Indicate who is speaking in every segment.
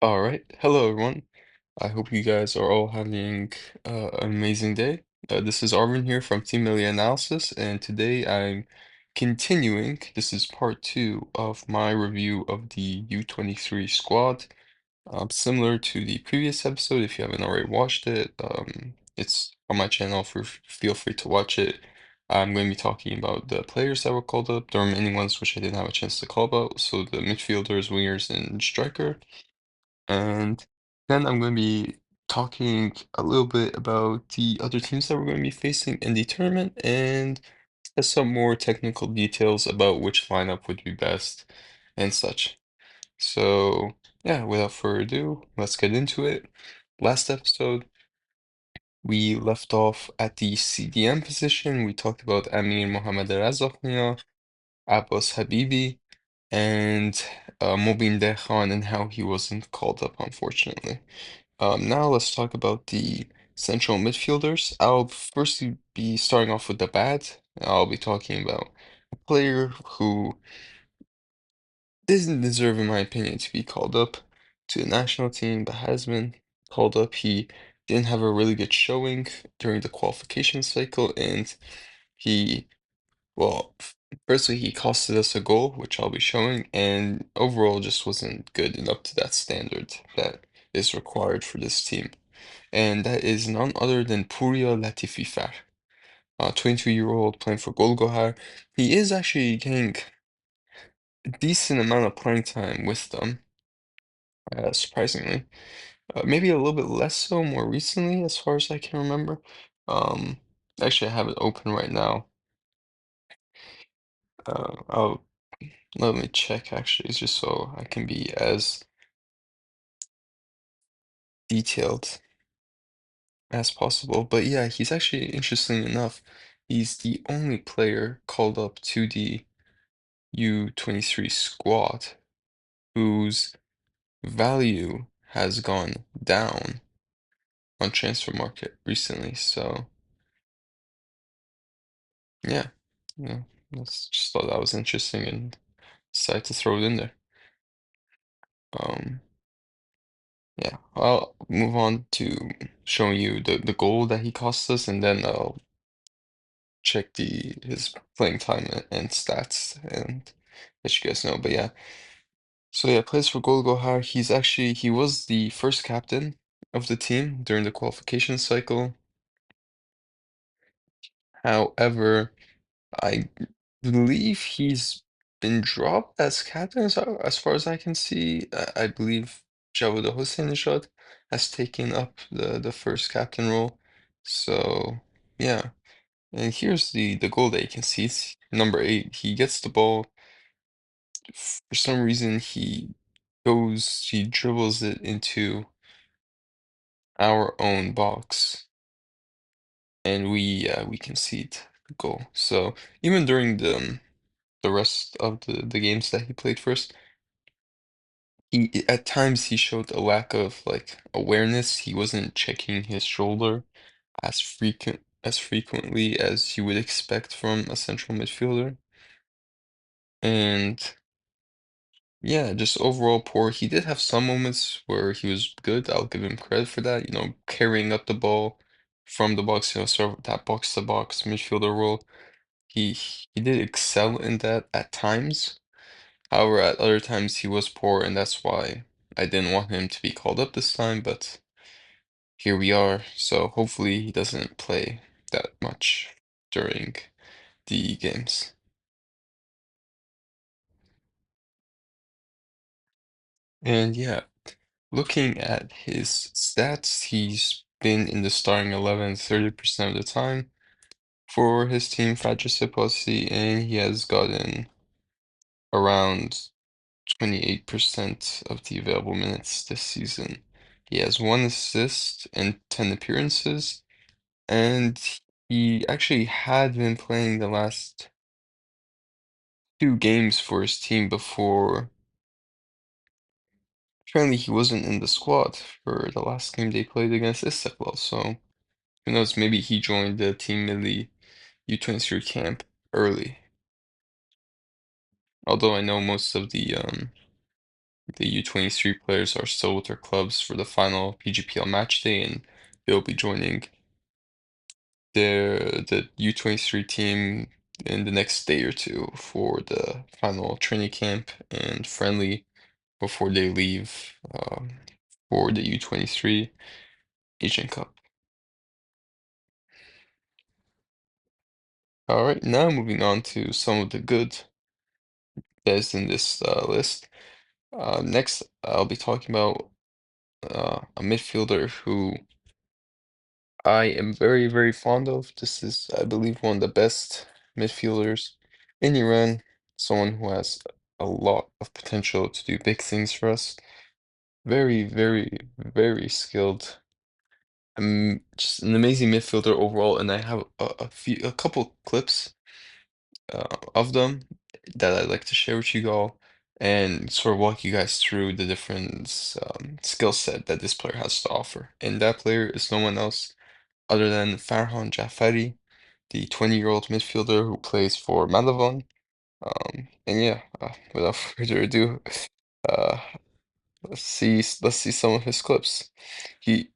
Speaker 1: All right. Hello, everyone. I hope you guys are all having an amazing day. This is Arvin here from Team Millie Analysis, and today I'm continuing. This is part two of my review of the U23 squad. Similar to the previous episode, if you haven't already watched it, it's on my channel. Feel free to watch it. I'm going to be talking about the players that were called up, the remaining ones which I didn't have a chance to call about, so the midfielders, wingers, and striker. And then I'm going to be talking a little bit about the other teams that we're going to be facing in the tournament and some more technical details about which lineup would be best and such. So, yeah, without further ado, let's get into it. Last episode, we left off at the CDM position. We talked about Amir Mohamed Razafnia, Abbas Habibi, and Mobin Dekhan and how he wasn't called up, unfortunately. Now let's talk about the central midfielders. I'll firstly be starting off with the bad. I'll be talking about a player who doesn't deserve, in my opinion, to be called up to the national team, but has been called up. He didn't have a really good showing during the qualification cycle, and he, well, firstly, he costed us a goal, which I'll be showing, and overall just wasn't good and up to that standard that is required for this team. And that is none other than Puria Latififar, a 22-year-old playing for Golgohar. He is actually getting a decent amount of playing time with them, surprisingly. Maybe a little bit less so more recently, as far as I can remember. Um, Actually, I have it open right now. I'll let me check actually, just so I can be as detailed as possible. But yeah, he's actually, interesting enough, he's the only player called up to the U23 squad whose value has gone down on transfer market recently. So yeah, yeah, that's just thought that was interesting and decided to throw it in there. Um, yeah, I'll move on to showing you the goal that he cost us, and then I'll check the his playing time and stats and let you guys know. But yeah. So yeah, plays for Golgohar. He was the first captain of the team during the qualification cycle. However, I believe he's been dropped as captain as far as I can see. I believe Jawad Hossein has taken up the first captain role. So yeah, and here's the goal that you can see. It's number 8. He gets the ball. For some reason, he dribbles it into our own box, and we concede the goal. So even during the rest of the games that he played first, he at times he showed a lack of like awareness. He wasn't checking his shoulder as frequently as you would expect from a central midfielder. And yeah, just overall poor. He did have some moments where he was good. I'll give him credit for that. Carrying up the ball from the box, sort of that box to box midfielder role. He did excel in that at times. However, at other times he was poor, and that's why I didn't want him to be called up this time, but here we are. So hopefully he doesn't play that much during the games. And yeah, looking at his stats, he's been in the starting 11 30% of the time for his team, Fadjisipasi, and he has gotten around 28% of the available minutes this season. He has 1 assist and 10 appearances, and he actually had been playing the last 2 games for his team before. Apparently, he wasn't in the squad for the last game they played against Istiklal, so who knows, maybe he joined the Team Milli U23 camp early. Although I know most of the The U23 players are still with their clubs for the final PGPL match day, and they'll be joining the U23 team in the next day or two for the final training camp and friendly before they leave for the U23 Asian Cup. All right, now moving on to some of the good that's in this list. Next, I'll be talking about a midfielder who I am very, very fond of. This is, I believe, one of the best midfielders in Iran. Someone who has a lot of potential to do big things for us. Very, very, very skilled. Just an amazing midfielder overall, and I have a couple clips of them that I'd like to share with you all and sort of walk you guys through the different skill set that this player has to offer. And that player is no one else other than Farhan Jafari, the 20-year-old midfielder who plays for Malavan. And yeah, without further ado, uh, let's see some of his clips. He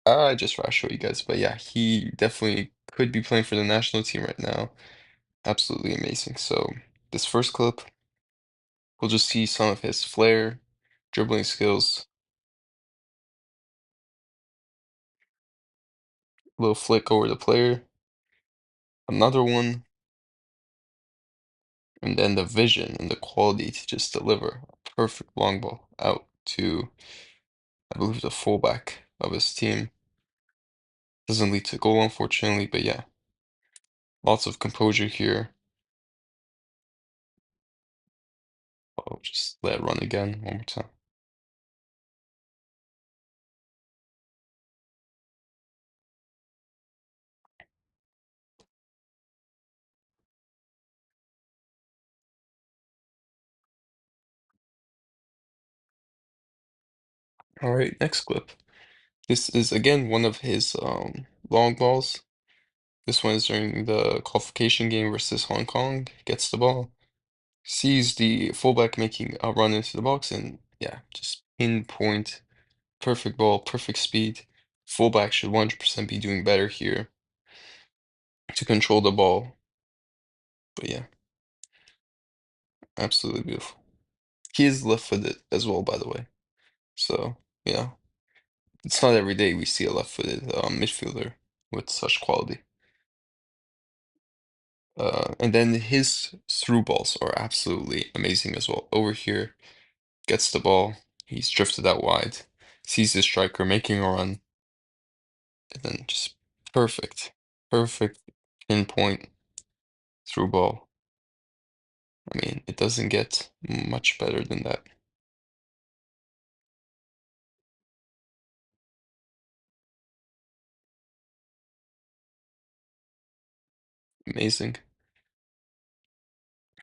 Speaker 1: I just rather show you guys, but yeah, he definitely could be playing for the national team right now. Absolutely amazing. So this first clip, we'll just see some of his flair, dribbling skills, little flick over the player, another one, and then the vision and the quality to just deliver a perfect long ball out to, I believe, the fullback of his team. Doesn't lead to goal, unfortunately, but yeah, lots of composure here. I'll just let it run again one more time. All right, next clip. This is again one of his long balls. This one is during the qualification game versus Hong Kong. Gets the ball, sees the fullback making a run into the box, and yeah, just pinpoint, perfect ball, perfect speed. Fullback should 100% be doing better here to control the ball. But yeah, absolutely beautiful. He is left-footed as well, by the way. So, you know, it's not every day we see a left-footed midfielder with such quality. And then his through balls are absolutely amazing as well. Over here, gets the ball, he's drifted out wide, sees the striker making a run, and then just perfect, perfect pinpoint through ball. I mean, it doesn't get much better than that. Amazing.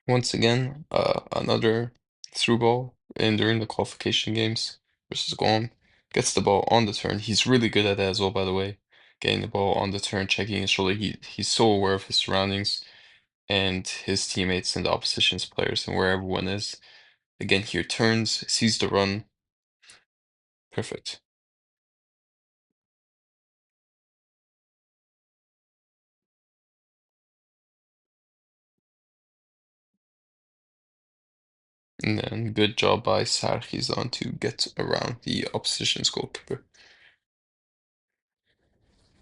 Speaker 1: Once again, another through ball, and during the qualification games versus Guam, gets the ball on the turn. He's really good at that as well, by the way. Getting the ball on the turn, checking his shoulder. He's so aware of his surroundings and his teammates and the opposition's players and where everyone is. Again, here turns, sees the run. Perfect. And then good job by Sarkizan to get around the opposition's goalkeeper.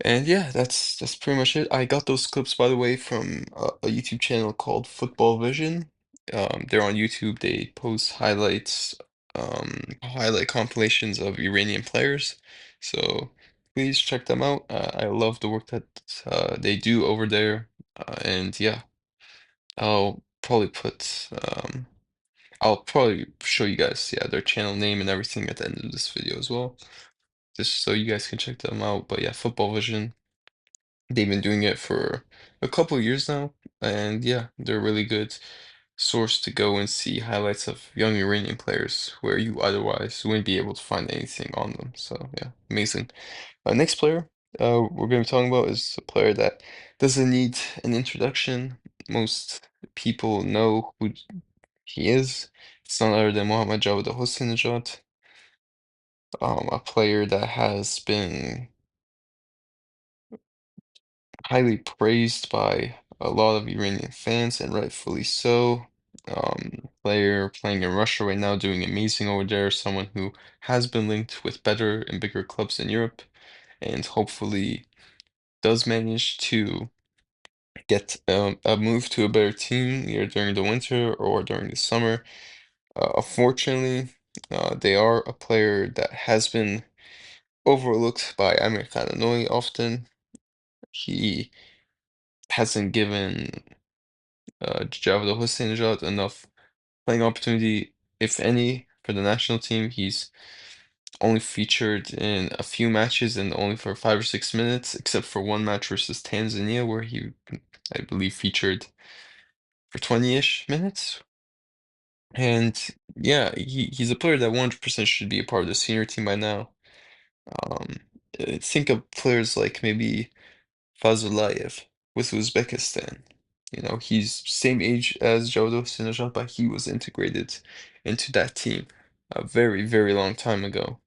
Speaker 1: And yeah, that's pretty much it. I got those clips, by the way, from a YouTube channel called Football Vision. They're on YouTube. They post highlight compilations of Iranian players. So please check them out. I love the work that they do over there. And yeah, I'll probably show you guys, yeah, their channel name and everything at the end of this video as well, just so you guys can check them out. But yeah, Football Vision. They've been doing it for a couple of years now, and yeah, they're a really good source to go and see highlights of young Iranian players where you otherwise wouldn't be able to find anything on them. So yeah, amazing. Next player we're going to be talking about is a player that doesn't need an introduction. Most people know who he is. It's none other than Mohamed Jawad Hossein, a player that has been highly praised by a lot of Iranian fans, and rightfully so. Player playing in Russia right now, doing amazing over there. Someone who has been linked with better and bigger clubs in Europe, and hopefully does manage to get a move to a better team either during the winter or during the summer. Unfortunately, they are a player that has been overlooked by Amir Khananoui often. He hasn't given Javed Hossein enough playing opportunity, if any, for the national team. He's only featured in a few matches and only for 5 or 6 minutes, except for one match versus Tanzania, where he, I believe, featured for 20-ish minutes. And yeah, he's a player that 100% should be a part of the senior team by now. Um, think of players like maybe Fazulayev with Uzbekistan. You know, he's same age as Jawad Sinajat, but he was integrated into that team a very, very long time ago.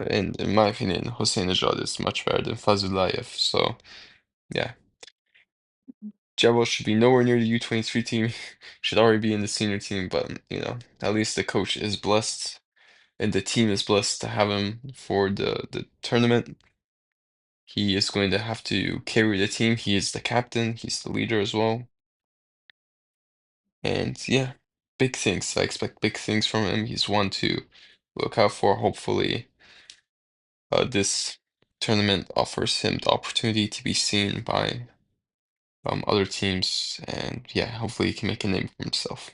Speaker 1: And in my opinion, Hossein Najad is much better than Fazulayev. So yeah, Jawad should be nowhere near the U23 team. Should already be in the senior team, but you know, at least the coach is blessed and the team is blessed to have him for the tournament. He is going to have to carry the team. He is the captain. He's the leader as well. And yeah, big things. I expect big things from him. He's one to look out for. Hopefully, this tournament offers him the opportunity to be seen by other teams. And yeah, hopefully he can make a name for himself.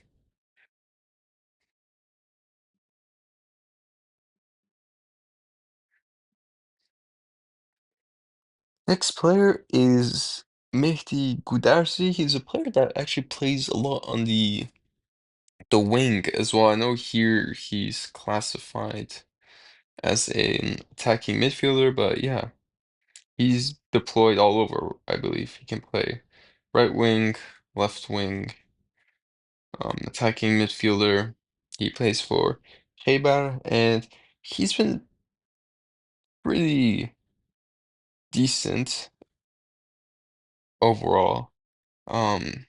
Speaker 1: Next player is Mehdi Goudarzi. He's a player that actually plays a lot on the wing as well. I know here he's classified as an attacking midfielder, but yeah, he's deployed all over, I believe. He can play right wing, left wing, attacking midfielder. He plays for Khaybar, and he's been pretty decent overall. Um,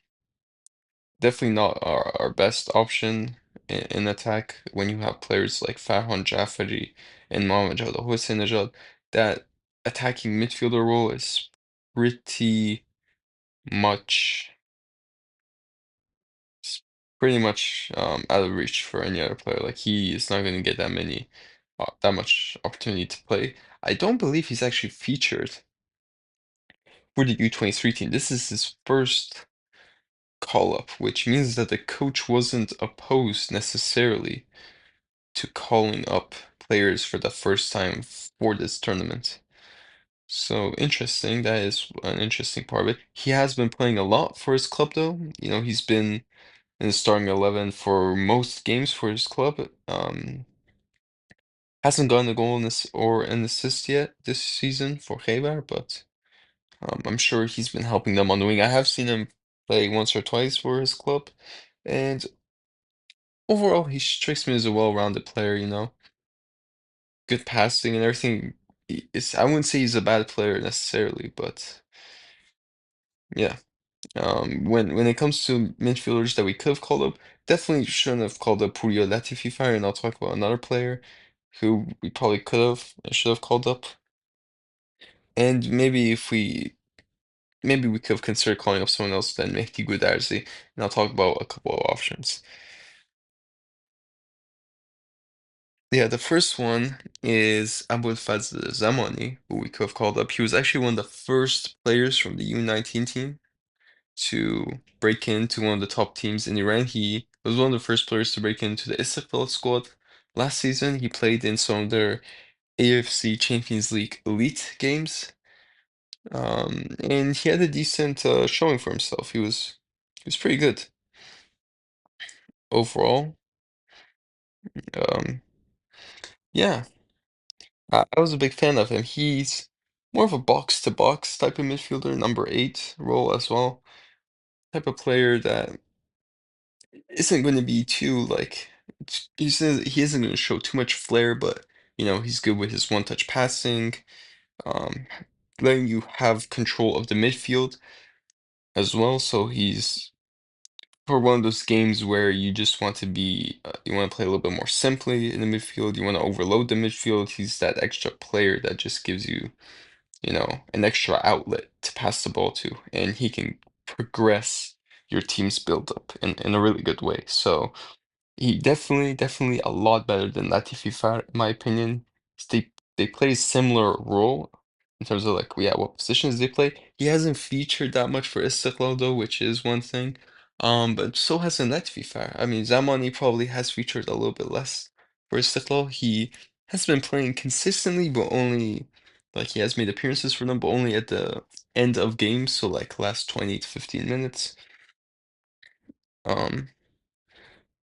Speaker 1: Definitely not our best option in attack when you have players like Farhan Jafari and Mohamed Jawad Hossein. That attacking midfielder role is pretty much it's pretty much out of reach for any other player. Like he is not going to get that much opportunity to play. I don't believe he's actually featured for the U23 team. This is his first call up, which means that the coach wasn't opposed necessarily to calling up players for the first time for this tournament. So interesting. That is an interesting part of it. He has been playing a lot for his club, though. You know, he's been in the starting 11 for most games for his club. Hasn't gotten a goal in this or an assist yet this season for Khaybar, but I'm sure he's been helping them on the wing. I have seen him play once or twice for his club, and overall, he strikes me as a well-rounded player, you know. Good passing and everything. I wouldn't say he's a bad player necessarily, but yeah. When it comes to midfielders that we could have called up, definitely shouldn't have called up Puriyo Latifi Fire, and I'll talk about another player who we probably could have and should have called up. And maybe we could have considered calling up someone else than Mehdi Goudarzi, and I'll talk about a couple of options. Yeah, the first one is Abul Fazl Zamani, who we could have called up. He was actually one of the first players from the U19 team to break into one of the top teams in Iran. He was one of the first players to break into the Istiklal squad last season. He played in some of their AFC Champions League elite games. And he had a decent showing for himself. He was pretty good overall. Um, yeah, I was a big fan of him. He's more of a box-to-box type of midfielder, number 8 role as well. Type of player that isn't going to be too like he says he isn't going to show too much flair, but he's good with his one-touch passing, um, letting you have control of the midfield as well. So he's for one of those games where you just want to be, you want to play a little bit more simply in the midfield. You want to overload the midfield. He's that extra player that just gives you, an extra outlet to pass the ball to, and he can progress your team's build-up in a really good way. So. He definitely a lot better than Latifi Far, in my opinion. They play a similar role in terms of like yeah, what positions they play. He hasn't featured that much for Istiklal though, which is one thing. But so hasn't Latifi Far. I mean, Zamani probably has featured a little bit less for Istiklal. He has been playing consistently, but only like he has made appearances for them, but only at the end of games, so like last 20 to 15 minutes. Um,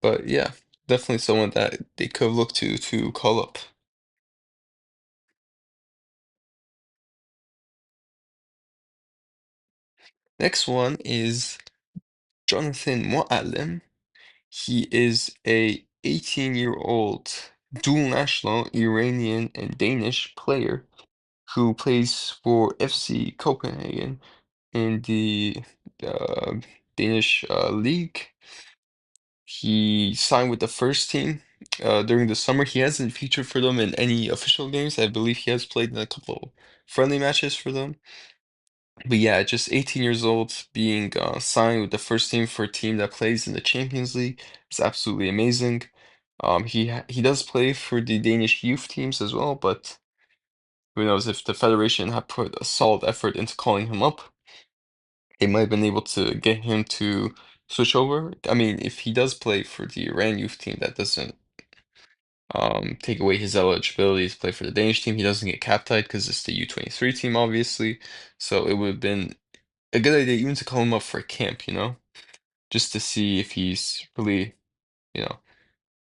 Speaker 1: But yeah, definitely someone that they could look to call up. Next one is Jonathan Mu'allim. He is a 18-year-old dual national Iranian and Danish player who plays for FC Copenhagen in the uh, Danish league. He signed with the first team during the summer. He hasn't featured for them in any official games. I believe he has played in a couple friendly matches for them. But yeah, just 18 years old, being signed with the first team for a team that plays in the Champions League is absolutely amazing. He does play for the Danish youth teams as well, but who knows if the federation had put a solid effort into calling him up, they might have been able to get him to switch over. I mean, if he does play for the Iran youth team, that doesn't take away his eligibility to play for the Danish team. He doesn't get cap tied because it's the U23 team, obviously. So it would have been a good idea even to call him up for a camp, just to see if he's really, you know,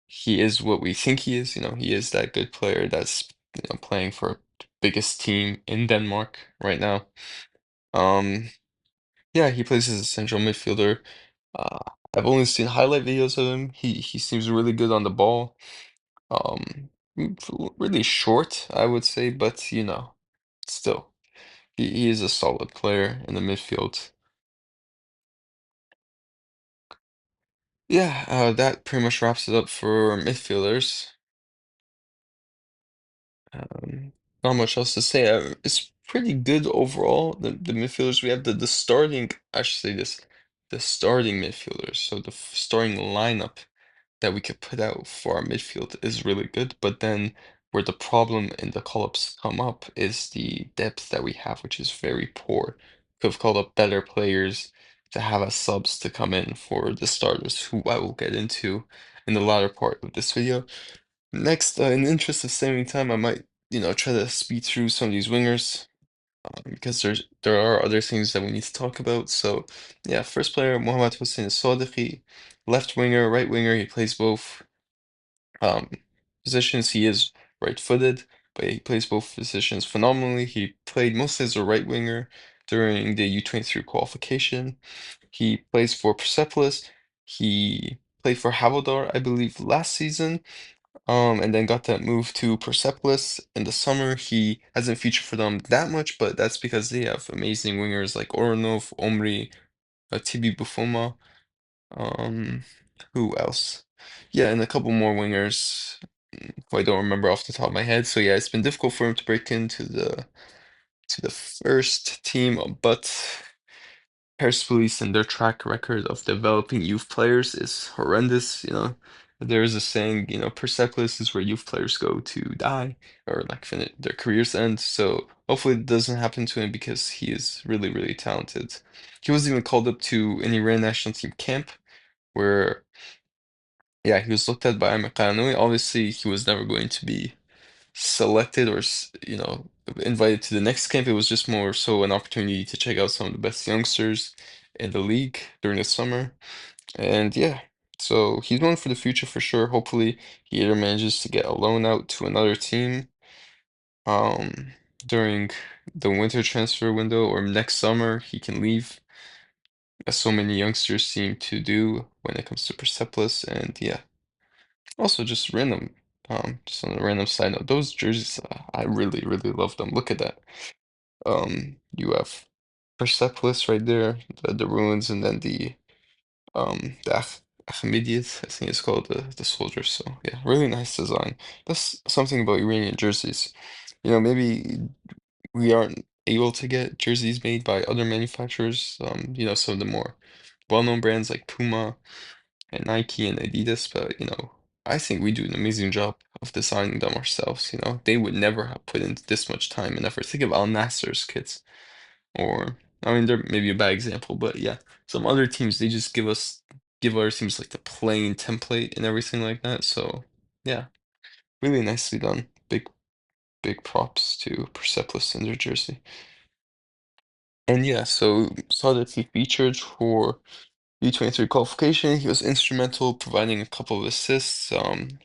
Speaker 1: he is what we think he is. He is that good player that's, playing for the biggest team in Denmark right now. Um, yeah, he plays as a central midfielder. Uh, I've only seen highlight videos of him. He seems really good on the ball. Really short, I would say, but still, he is a solid player in the midfield. Yeah, that pretty much wraps it up for midfielders. Um, Not much else to say. It's pretty good overall. The midfielders we have, the starting, I should say this, the starting midfielders. So the starting lineup that we could put out for our midfield is really good. But then where the problem in the call-ups come up is the depth that we have, which is very poor. Could have called up better players to have as subs to come in for the starters, who I will get into in the latter part of this video. Next, in the interest of saving time, I might, try to speed through some of these wingers because there are other things that we need to talk about. So, yeah, first player, Mohamed Hossein Sadiqi, left winger, right winger. He plays both um, positions. He is right-footed, but he plays both positions phenomenally. He played mostly as a right winger during the U23 qualification. He plays for Persepolis. He played for Havildar, I believe, last season. And then got that move to Persepolis in the summer. He hasn't featured for them that much, but that's because they have amazing wingers like Oronov, Omri, Tibi Buffoma. Um, who else? Yeah, and a couple more wingers who I don't remember off the top of my head. So yeah, it's been difficult for him to break into the first team, but Persepolis and their track record of developing youth players is horrendous. There's a saying, Persepolis is where youth players go to die or like finish their careers end. So hopefully it doesn't happen to him because he is really, really talented. He was even called up to an Iran national team camp where, yeah, he was looked at by Amir Khanouи. Obviously, he was never going to be selected or, invited to the next camp. It was just more so an opportunity to check out some of the best youngsters in the league during the summer. And yeah, so he's one for the future for sure. Hopefully, he either manages to get a loan out to another team um, during the winter transfer window or next summer he can leave. as so many youngsters seem to do when it comes to Persepolis. And yeah, also just just on a random side note, those jerseys, I really, really love them. Look at that. You have Persepolis right there, the ruins, and then the Achmedids, I think it's called, the soldiers. So yeah, really nice design. That's something about Iranian jerseys. Maybe we aren't able to get jerseys made by other manufacturers. Some of the more well-known brands like Puma and Nike and Adidas, but I think we do an amazing job of designing them ourselves. They would never have put in this much time and effort. Think of Al Nassr's kits, or I mean, they're maybe a bad example, but yeah, some other teams they just give other teams like the plain template and everything like that. So yeah, really nicely done. Big props to Persepolis and their jersey. And yeah, so saw that he featured for U23 qualification. He was instrumental, providing a couple of assists.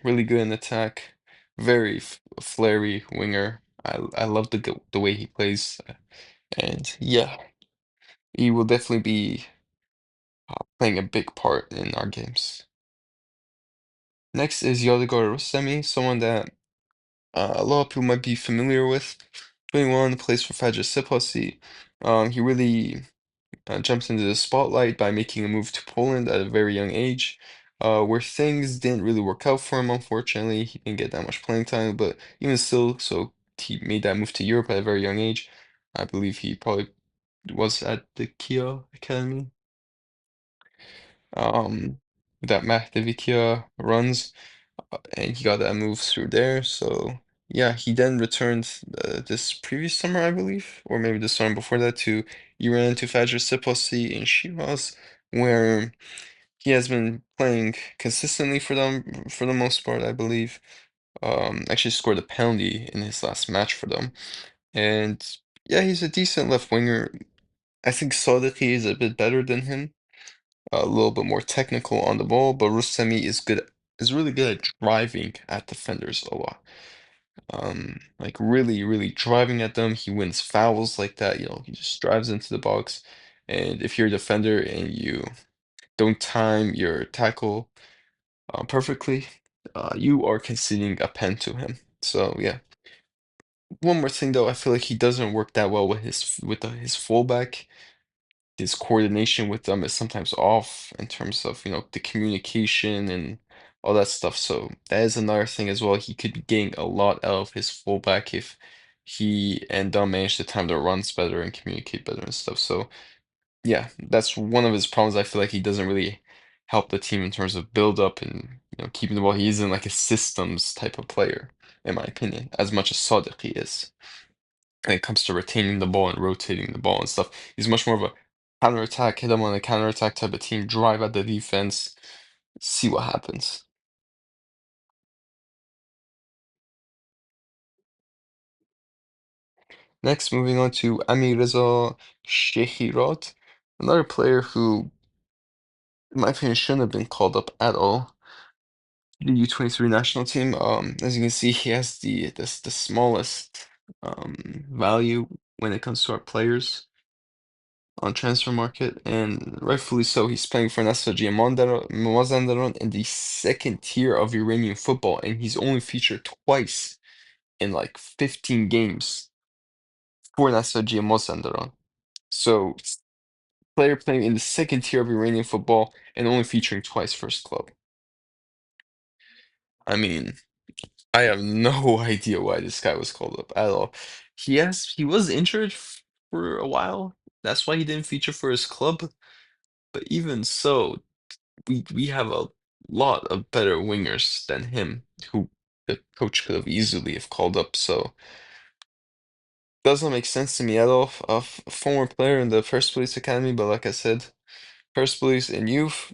Speaker 1: Really good in attack, very flary winger. I love the way he plays, and yeah, he will definitely be playing a big part in our games. Next is Yodegor Rostemi, someone that a lot of people might be familiar with. 21 plays for Fajr Sipasi. He really jumps into the spotlight by making a move to Poland at a very young age, where things didn't really work out for him, unfortunately. He didn't get that much playing time, but even still, so he made that move to Europe at a very young age. I believe he probably was at the Kia Academy, um, that Mehdi Kia runs, and he got that move through there. So yeah, he then returned this previous summer, I believe, or maybe the summer before that, to Iran to Fajr Sipasi in Shiraz, where he has been playing consistently for them for the most part, I believe. Actually scored a penalty in his last match for them, and yeah, he's a decent left winger. I think Sadiki is a bit better than him, a little bit more technical on the ball, but Rustemi is really good at driving at defenders a lot. Like really, really driving at them. He wins fouls like that, he just drives into the box. And if you're a defender and you don't time your tackle perfectly, you are conceding a pen to him. So yeah. One more thing though, I feel like he doesn't work that well with his fullback. His coordination with them is sometimes off in terms of, the communication and all that stuff. So that is another thing as well. He could be getting a lot out of his fullback if he and Dom manage to time their runs better and communicate better and stuff. So yeah, that's one of his problems. I feel like he doesn't really help the team in terms of build up and keeping the ball. He isn't like a systems type of player, in my opinion, as much as Sadiq is when it comes to retaining the ball and rotating the ball and stuff. He's much more of a counterattack, hit him on a counterattack type of team, drive at the defense, see what happens. Next, moving on to Amireza Shekhirat, another player who, in my opinion, shouldn't have been called up at all. The U23 national team. As you can see, he has the smallest value when it comes to our players on transfer market, and rightfully so. He's playing for Nasaji Mazandaran in the second tier of Iranian football, and he's only featured twice in like 15 games for Nasaji Mazandaran. So, player playing in the second tier of Iranian football and only featuring twice for his club. I mean, I have no idea why this guy was called up at all. He was injured for a while. That's why he didn't feature for his club. But even so, we have a lot of better wingers than him, who the coach could have easily have called up. So doesn't make sense to me at all. A former player in the First Police Academy, but like I said, First Police in youth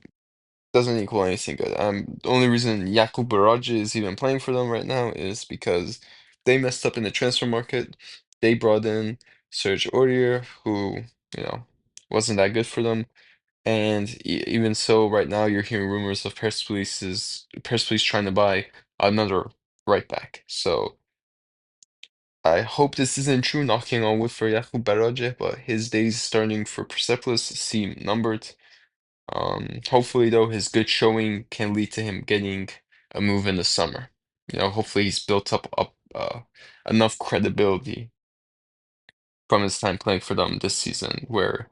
Speaker 1: doesn't equal anything good. The only reason Jakub Baraj is even playing for them right now is because they messed up in the transfer market. They brought in Serge Aurier, who, you know, wasn't that good for them. And even so, right now you're hearing rumors of Persepolis trying to buy another right back. So I hope this isn't true, knocking on wood for Jakub Baraje, but his days starting for Persepolis seem numbered. Hopefully, though, his good showing can lead to him getting a move in the summer. Hopefully he's built up enough credibility from his time playing for them this season where,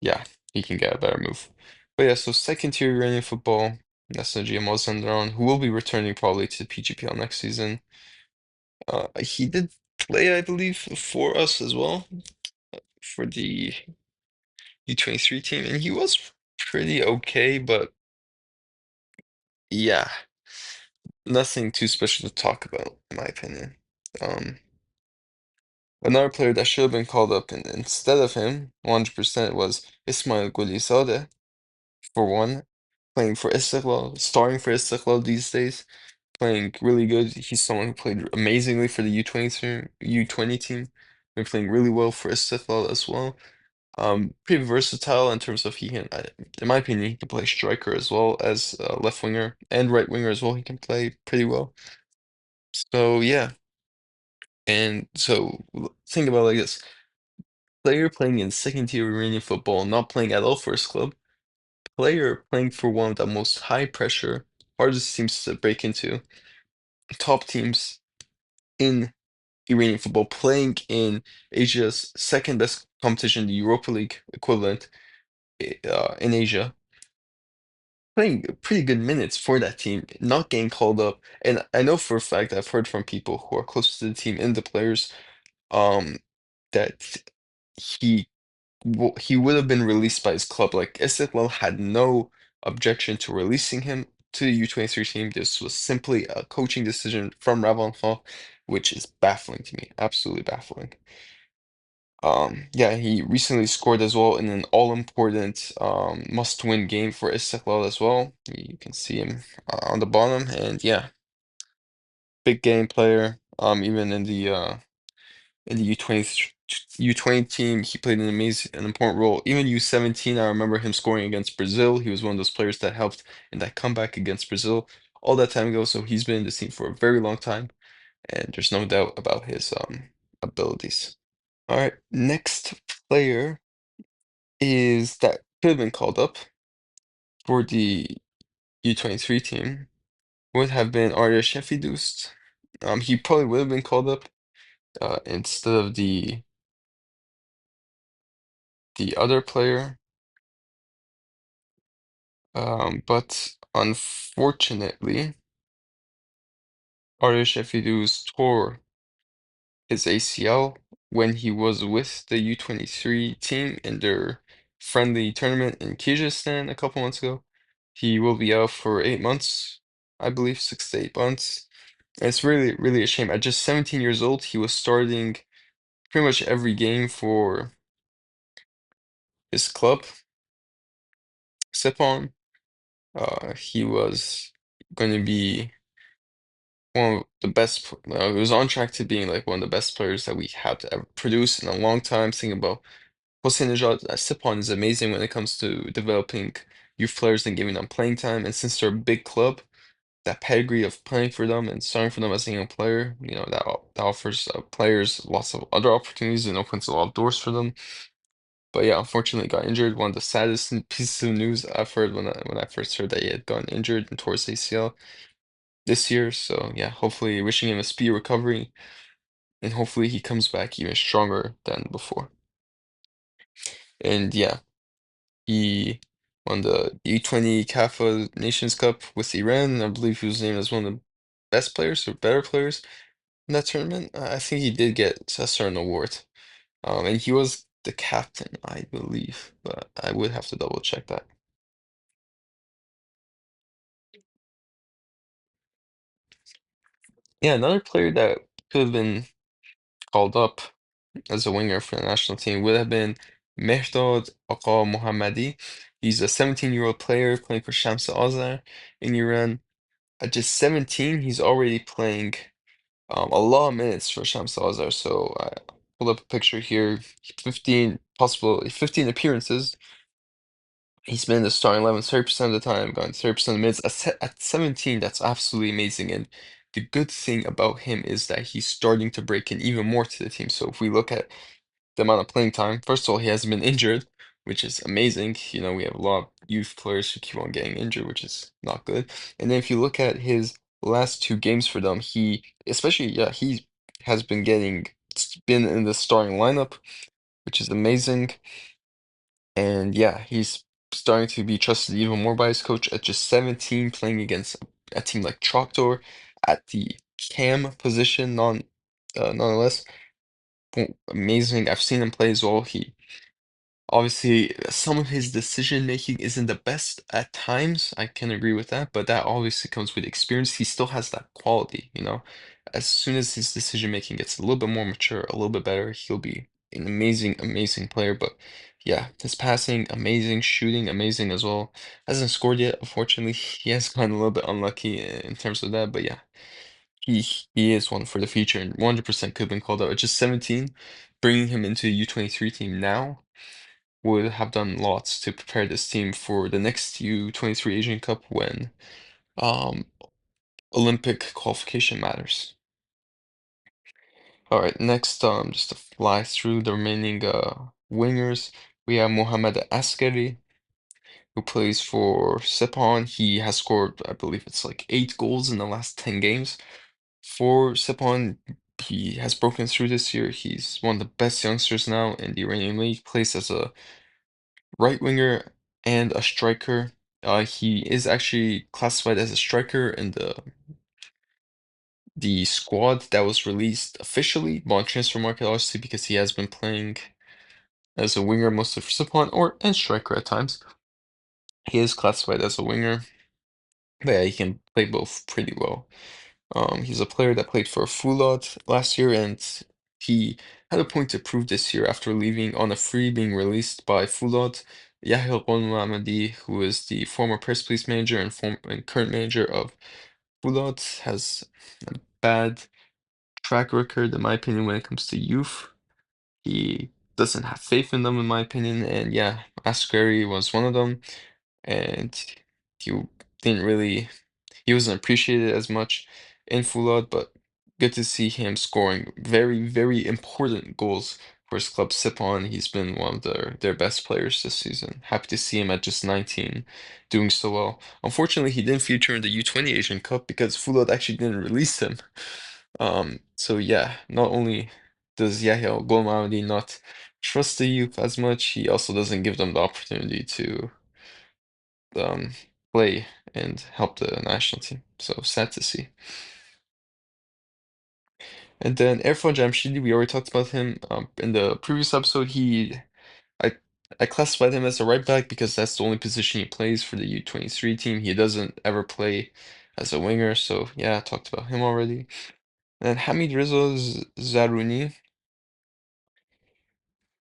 Speaker 1: yeah, he can get a better move. But yeah, so second tier Iranian football, Nesnaji Mazandaran, who will be returning probably to the PGPL next season. He did play, I believe, for us as well, for the U23 team, and he was pretty okay, but yeah, nothing too special to talk about, in my opinion. Um, Another player that should have been called up instead of him, 100%, was Ismail Gulizadeh, for one, playing for Istiklal, starring for Istiklal these days, playing really good. He's someone who played amazingly for the U20 team, been playing really well for Istiklal as well. Pretty versatile in terms of in my opinion, he can play striker as well as left winger and right winger as well. He can play pretty well. So yeah, and so think about it like this: player playing in second tier Iranian football, not playing at all for his club. Player playing for one of the most high pressure, hardest teams to break into, top teams in Iranian football, playing in Asia's second best competition, the Europa League equivalent in Asia, playing pretty good minutes for that team, not getting called up. And I know for a fact I've heard from people who are close to the team and the players, um, that he he would have been released by his club. Like Istiklal had no objection to releasing him to the U23 team. This was simply a coaching decision from Ravon Hall, which is baffling to me, absolutely baffling. Yeah, he recently scored as well in an all-important must-win game for Istiklal as well. You can see him on the bottom, and yeah, big game player. Even in the U20 team, he played an important role. Even U17, I remember him scoring against Brazil. He was one of those players that helped in that comeback against Brazil all that time ago. So he's been in the team for a very long time, and there's no doubt about his abilities. All right, next player is that could have been called up for the U23 team would have been Arya Shefidust. He probably would have been called up instead of the other player. But unfortunately, Arya Shefidust tore his ACL when he was with the U23 team in their friendly tournament in Kyrgyzstan a couple months ago. He will be out for 8 months, I believe, 6 to 8 months. And it's really, really a shame. At just 17 years old, he was starting pretty much every game for his club, Sepon. He was going to be one of the best. He was on track to being like one of the best players that we have to ever produce in a long time. Thinking about Hossein Nejad, Sepon is amazing when it comes to developing youth players and giving them playing time. And since they're a big club, that pedigree of playing for them and starting for them as a young player, that offers players lots of other opportunities and opens a lot of doors for them. But yeah, unfortunately, got injured. One of the saddest pieces of news I've heard when I first heard that he had gotten injured and tore his ACL this year. So yeah, hopefully, wishing him a speedy recovery, and hopefully he comes back even stronger than before. And yeah, he won the U20 CAFA Nations Cup with Iran. I believe he was named as one of the best players or better players in that tournament. I think he did get a certain award. And he was the captain, I believe, but I would have to double check that. Yeah, another player that could have been called up as a winger for the national team would have been Mehdad Aqa Mohammadi. He's a 17-year-old player playing for Shams Azar in Iran. At just 17, he's already playing a lot of minutes for Shams Azar. So I pulled up a picture here. 15 appearances. He's been in the starting 11 30% of the time, going 30% of the minutes. At 17, that's absolutely amazing. And the good thing about him is that he's starting to break in even more to the team. So if we look at the amount of playing time, first of all, he hasn't been injured, which is amazing. You know, we have a lot of youth players who keep on getting injured, which is not good. And then if you look at his last two games for them, he, especially, yeah, he has been been in the starting lineup, which is amazing. And yeah, he's starting to be trusted even more by his coach at just 17, playing against a team like Tractor at the cam position, nonetheless. Amazing. I've seen him play as well. Obviously, some of his decision making isn't the best at times. I can agree with that, but that obviously comes with experience. He still has that quality, you know. As soon as his decision making gets a little bit more mature, a little bit better, he'll be an amazing, amazing player. But yeah, his passing, amazing, shooting, amazing as well. Hasn't scored yet, unfortunately. He has gotten a little bit unlucky in terms of that, but yeah, he he is one for the future and 100% could have been called out at just 17. Bringing him into the U23 team now would have done lots to prepare this team for the next U23 Asian Cup when um, Olympic qualification matters. All right, next, just to fly through the remaining wingers, we have Mohamed Askeri, who plays for Sepon. He has scored, I believe it's like 8 goals in the last 10 games. For Sepon, he has broken through this year. He's one of the best youngsters now in the Iranian league, plays as a right winger and a striker. He is actually classified as a striker in the squad that was released officially, but on transfer market, obviously, because he has been playing as a winger mostly for Sipan or and striker at times. He is classified as a winger, but yeah, he can play both pretty well. He's a player that played for Fulad last year, and he had a point to prove this year after leaving on a free, being released by Fulad. Yahya Ghonmamadi, who is the former press police manager and current manager of Fulad, has a bad track record, in my opinion, when it comes to youth. He doesn't have faith in them, in my opinion, and yeah, Ascari was one of them, and he didn't really he wasn't appreciated as much in Fulad, but good to see him scoring very, very important goals for his club Sipon. He's been one of their best players this season. Happy to see him at just 19 doing so well. Unfortunately, he didn't feature in the U20 Asian Cup because Fulad actually didn't release him. So yeah, not only does Yahya Golmamadi not trust the youth as much, he also doesn't give them the opportunity to um, play and help the national team. So sad to see. And then Irfan Jamshidi, we already talked about him in the previous episode. I, I classified him as a right back because that's the only position he plays for the U23 team. He doesn't ever play as a winger. So yeah, I talked about him already. And Hamid Rizzo Zaruni.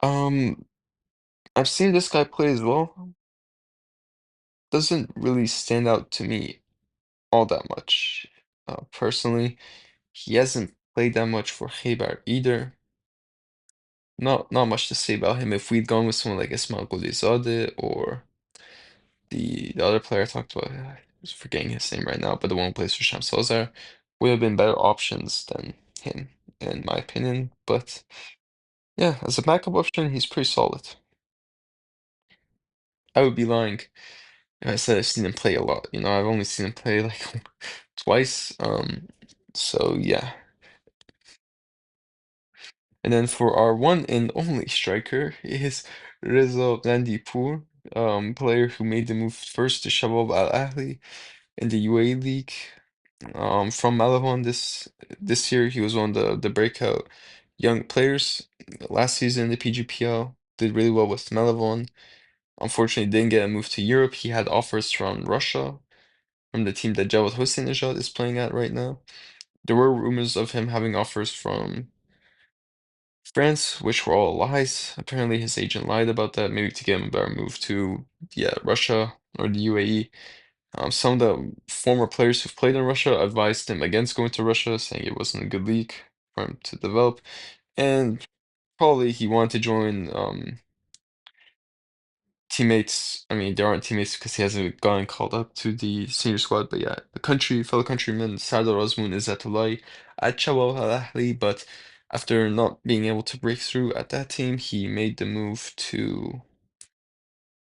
Speaker 1: Um, I've seen this guy play as well. Doesn't really stand out to me all that much. Personally, he hasn't played that much for Khaybar either. Not much to say about him. If we'd gone with someone like Ismail Golizadeh or the other player I talked about, I'm just forgetting his name right now, but the one who plays for Shams Salazar, would have been better options than him, in my opinion. But yeah, as a backup option, he's pretty solid. I would be lying if I said I've seen him play a lot. You know, I've only seen him play like twice. So yeah. And then for our one and only striker is Reza Gandhipour, player who made the move first to Shabab Al Ahli in the UAE League. From Malahon this year, he was one of the breakout young players. Last season in the PGPL, did really well with Malahon. Unfortunately, didn't get a move to Europe. He had offers from Russia, from the team that Jawad Hossein is playing at right now. There were rumors of him having offers from France, which were all lies. Apparently, his agent lied about that, maybe to get him a better move to, yeah, Russia or the UAE. Some of the former players who've played in Russia advised him against going to Russia, saying it wasn't a good league for him to develop. And probably he wanted to join teammates, I mean, they aren't teammates because he hasn't gotten called up to the senior squad, but yeah, fellow countryman Sardar Azmoun is at Tulay at Chawal Al Ahly, but after not being able to break through at that team, he made the move to,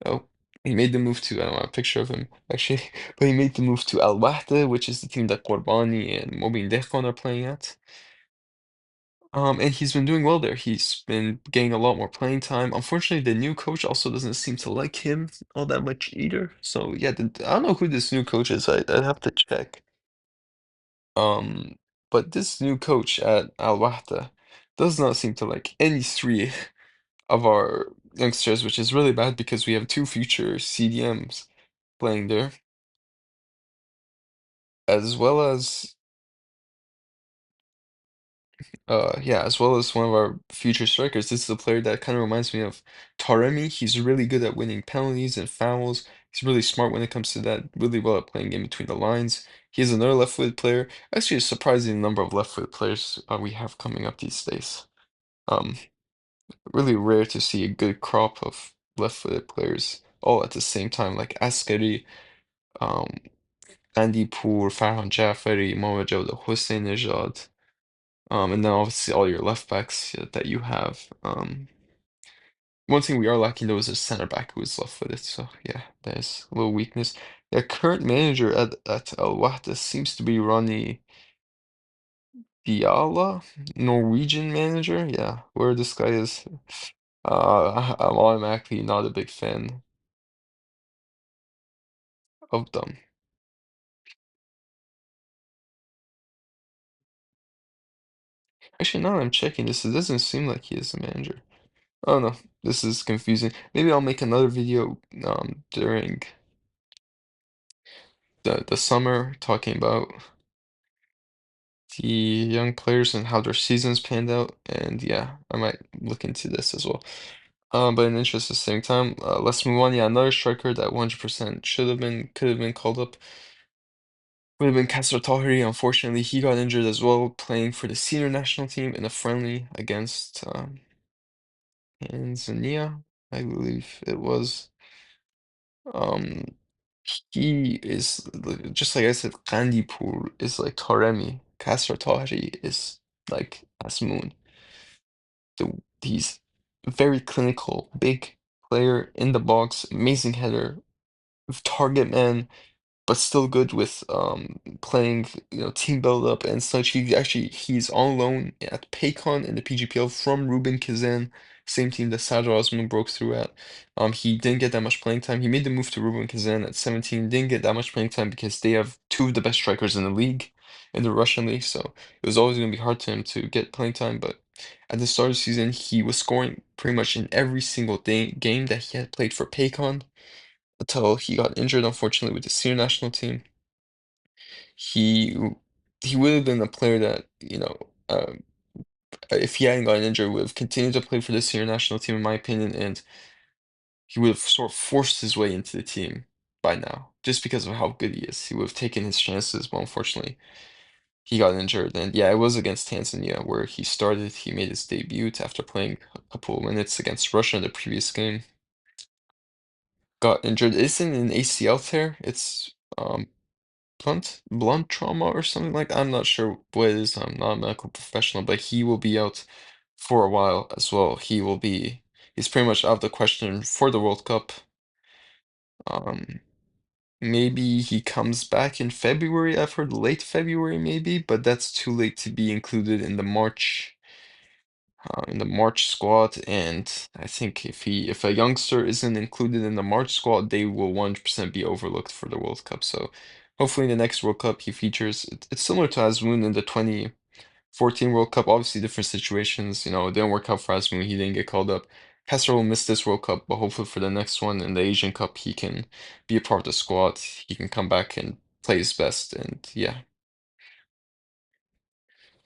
Speaker 1: oh, he made the move to, I don't know, a picture of him actually, but he made the move to Al Wahda, which is the team that Qorbani and Mobin Dehqan are playing at. And he's been doing well there. He's been getting a lot more playing time. Unfortunately, the new coach also doesn't seem to like him all that much either. So yeah, I don't know who this new coach is. I'd have to check. Um, but this new coach at Al Wahda does not seem to like any three of our youngsters, which is really bad because we have two future CDMs playing there, as well as yeah, as well as one of our future strikers. This is a player that kind of reminds me of Taremi. He's really good at winning penalties and fouls. He's really smart when it comes to that, really well at playing in between the lines. He's another left-footed player. Actually, a surprising number of left-footed players we have coming up these days. Um, Really rare to see a good crop of left-footed players all at the same time, like Askari, um, Andypour, Farhan Jafari, Mohamed Jawad Hossein Nejad. And then obviously all your left backs that you have. One thing we are lacking though is a center back who is left-footed. So yeah, that is a little weakness. The current manager at Al Wahda seems to be Ronnie Diala, Norwegian manager. Yeah, where this guy is, I'm automatically not a big fan of them. Actually, now that I'm checking this, it doesn't seem like he is the manager. Oh no, this is confusing. Maybe I'll make another video during the summer talking about the young players and how their seasons panned out. And yeah, I might look into this as well. But in the interest of saving time, let's move on. Yeah, another striker that 100% could have been called up would have been Kasser Tahiri. Unfortunately, he got injured as well, playing for the senior national team in a friendly against Tanzania, I believe it was. Um, he is just like I said, Kandipur is like Taremi. Kasser Tahiri is like Asmoon. He's very clinical, big player in the box, amazing header, target man, but still good with playing, team build up and such. He's on loan at Paycon in the PGPL from Ruben Kazan, same team that Sadr Osman broke through at. He didn't get that much playing time. He made the move to Ruben Kazan at 17, didn't get that much playing time because they have two of the best strikers in the league, in the Russian league, so it was always going to be hard to him to get playing time, but at the start of the season, he was scoring pretty much in every single game that he had played for Paycon until he got injured, unfortunately, with the senior national team. He he would have been a player that, if he hadn't gotten injured, would have continued to play for the senior national team, in my opinion, and he would have sort of forced his way into the team by now, just because of how good he is. He would have taken his chances, but unfortunately, he got injured. And yeah, it was against Tanzania where he started. He made his debut after playing a couple of minutes against Russia in the previous game. Got injured. It's in an ACL tear. It's blunt trauma or something like I'm not sure what it is. I'm not a medical professional, but he will be out for a while as well. He's pretty much out of the question for the World Cup. Um, Maybe he comes back in February. I've heard late February maybe, but that's too late to be included in the March squad. And I think if a youngster isn't included in the March squad, they will 100% be overlooked for the World Cup. So hopefully in the next World Cup he features. It's similar to Azmoun in the 2014 World Cup. Obviously different situations. It didn't work out for Azmoun. He didn't get called up. Castro will miss this World Cup, but hopefully for the next one in the Asian Cup, he can be a part of the squad. He can come back and play his best. And yeah,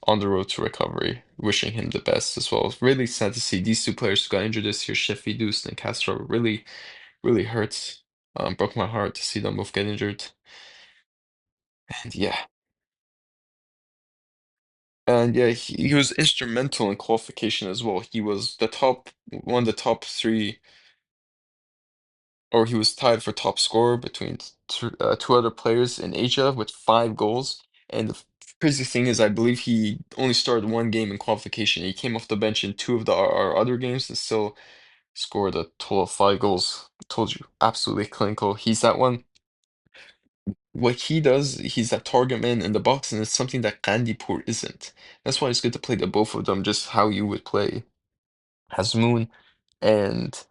Speaker 1: on the road to recovery, wishing him the best as well. It's really sad to see these two players who got injured this year, Sheffield Deuce and Castro, really, really hurts. Broke my heart to see them both get injured. And yeah, he was instrumental in qualification as well. He was one of the top three or he was tied for top scorer between two other players in Asia with 5 goals. And the crazy thing is, I believe he only started one game in qualification. He came off the bench in two of our other games and still scored a total of 5 goals. Told you, absolutely clinical. He's that one. What he does, he's that target man in the box, and it's something that Kandipur isn't. That's why it's good to play the both of them, just how you would play Hazmoon and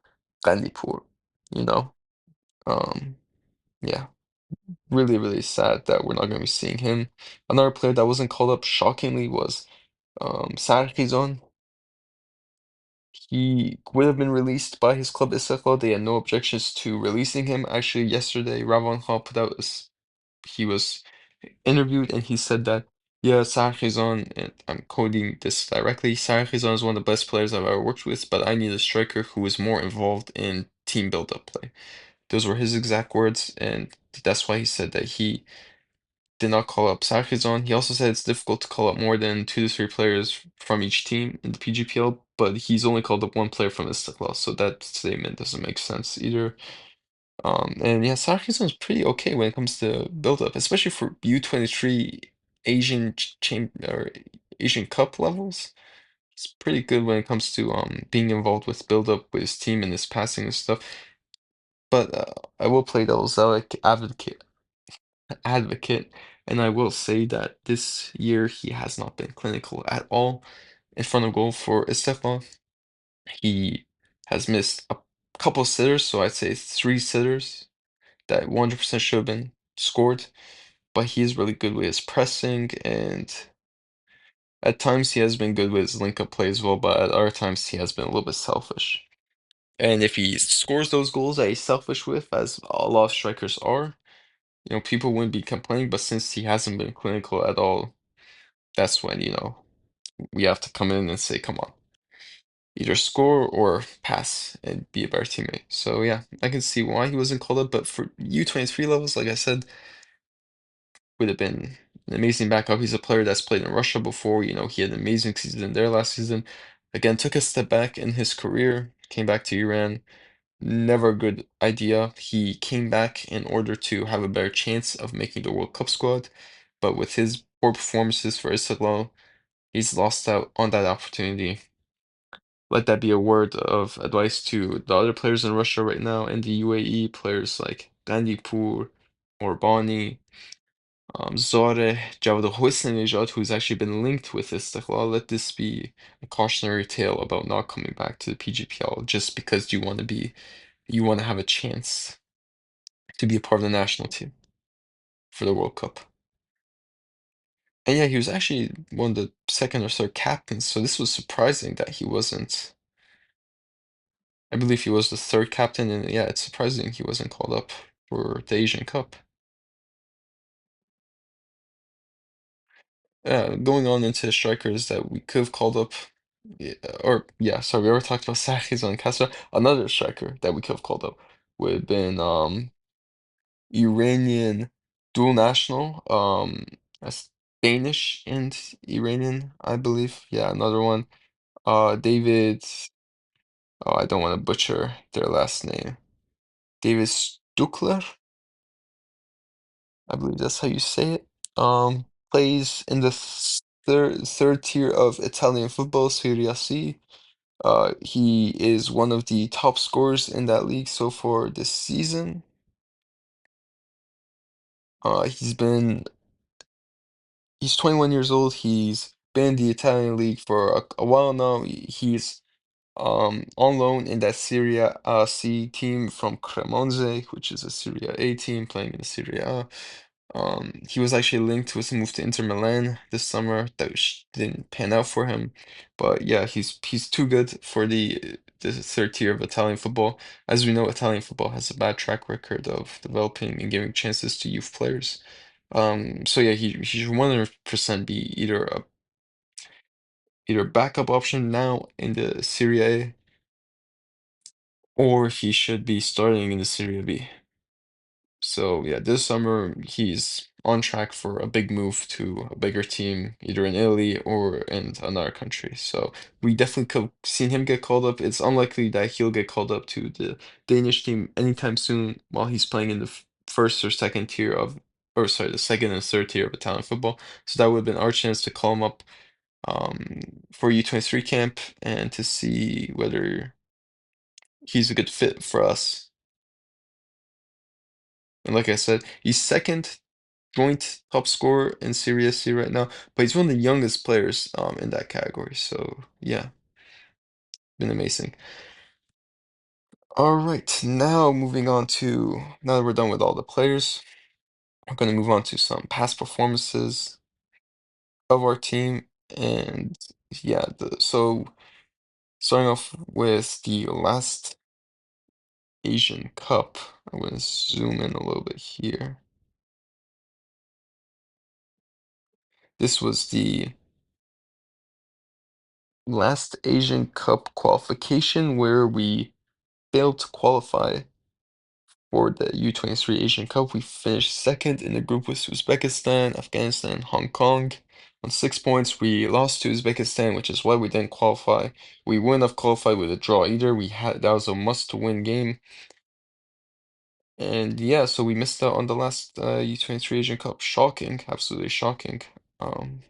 Speaker 1: Kandipur, you know? Um, yeah, really, really sad that we're not going to be seeing him. Another player that wasn't called up shockingly was Sarkizon. He would have been released by his club Istiklal. They had no objections to releasing him. Actually, yesterday, Ravon Hall put out he was interviewed and he said that, yeah, Sarkizon, and I'm quoting this directly, Sarkizon is one of the best players I've ever worked with, but I need a striker who is more involved in team build-up play. Those were his exact words, and that's why he said that he did not call up Sarkizon. He also said it's difficult to call up more than 2 to 3 players from each team in the PGPL, but he's only called up one player from Istiklal, so that statement doesn't make sense either. And yeah, Sarkison's pretty okay when it comes to build-up, especially for U23 Asian or Asian Cup levels. It's pretty good when it comes to being involved with build-up with his team and his passing and stuff. But I will play devil's advocate, and I will say that this year he has not been clinical at all in front of goal for Istiklal. He has missed a couple sitters, so I'd say 3 sitters that 100% should have been scored, but he is really good with his pressing, and at times he has been good with his link-up play as well, but at other times he has been a little bit selfish. And if he scores those goals that he's selfish with, as a lot of strikers are, people wouldn't be complaining, but since he hasn't been clinical at all, that's when, we have to come in and say, come on, either score or pass and be a better teammate. So yeah, I can see why he wasn't called up, but for U23 levels, like I said, would have been an amazing backup. He's a player that's played in Russia before. He had an amazing season there last season. Again, took a step back in his career, came back to Iran. Never a good idea. He came back in order to have a better chance of making the World Cup squad, but with his poor performances for Istiklal, he's lost out on that opportunity. Let that be a word of advice to the other players in Russia right now and the UAE, players like Gandipur or Bani. Zore Jawad Hossein who's actually been linked with Istiklal, let this be a cautionary tale about not coming back to the PGPL just because you want to have a chance to be a part of the national team for the World Cup. And yeah, he was actually one of the second or third captains, so this was surprising that he wasn't. I believe he was the third captain, and yeah, it's surprising he wasn't called up for the Asian Cup. Going on into strikers that we could have called up, yeah, or yeah, sorry, we already talked about Sakis and Kasra. Another striker that we could have called up would have been Iranian dual national, that's Danish and Iranian, I believe. Yeah, another one. David. Oh, I don't want to butcher their last name. David Stukler, I believe that's how you say it. Plays in the third tier of Italian football, Serie C. He is one of the top scorers in that league so far this season. He's 21 years old. He's been in the Italian league for a while now. He's on loan in that Serie C team from Cremonese, which is a Serie A team playing in the Serie A. He was actually linked with a move to Inter Milan this summer that didn't pan out for him. But yeah, he's too good for the third tier of Italian football. As we know, Italian football has a bad track record of developing and giving chances to youth players. So yeah, he should 100% be either backup option now in the Serie A, or he should be starting in the Serie B. So yeah, this summer he's on track for a big move to a bigger team, either in Italy or in another country. So we definitely could seen him get called up. It's unlikely that he'll get called up to the Danish team anytime soon while he's playing in the first or second tier of, or sorry, the second and third tier of Italian football. So that would have been our chance to call him up for U23 camp and to see whether he's a good fit for us. And like I said, he's second joint top scorer in Serie C right now, but he's one of the youngest players in that category. So yeah, been amazing. All right, now moving on to now that we're done with all the players, we're going to move on to some past performances of our team. And yeah, so starting off with the last Asian Cup, I'm going to zoom in a little bit here. This was the last Asian Cup qualification where we failed to qualify for the U23 Asian Cup. We finished second in the group with Uzbekistan, Afghanistan, Hong Kong. On 6 points, we lost to Uzbekistan, which is why we didn't qualify. We wouldn't have qualified with a draw either. That was a must-win game. And yeah, so we missed out on the last U23 Asian Cup. Shocking, absolutely shocking. Um,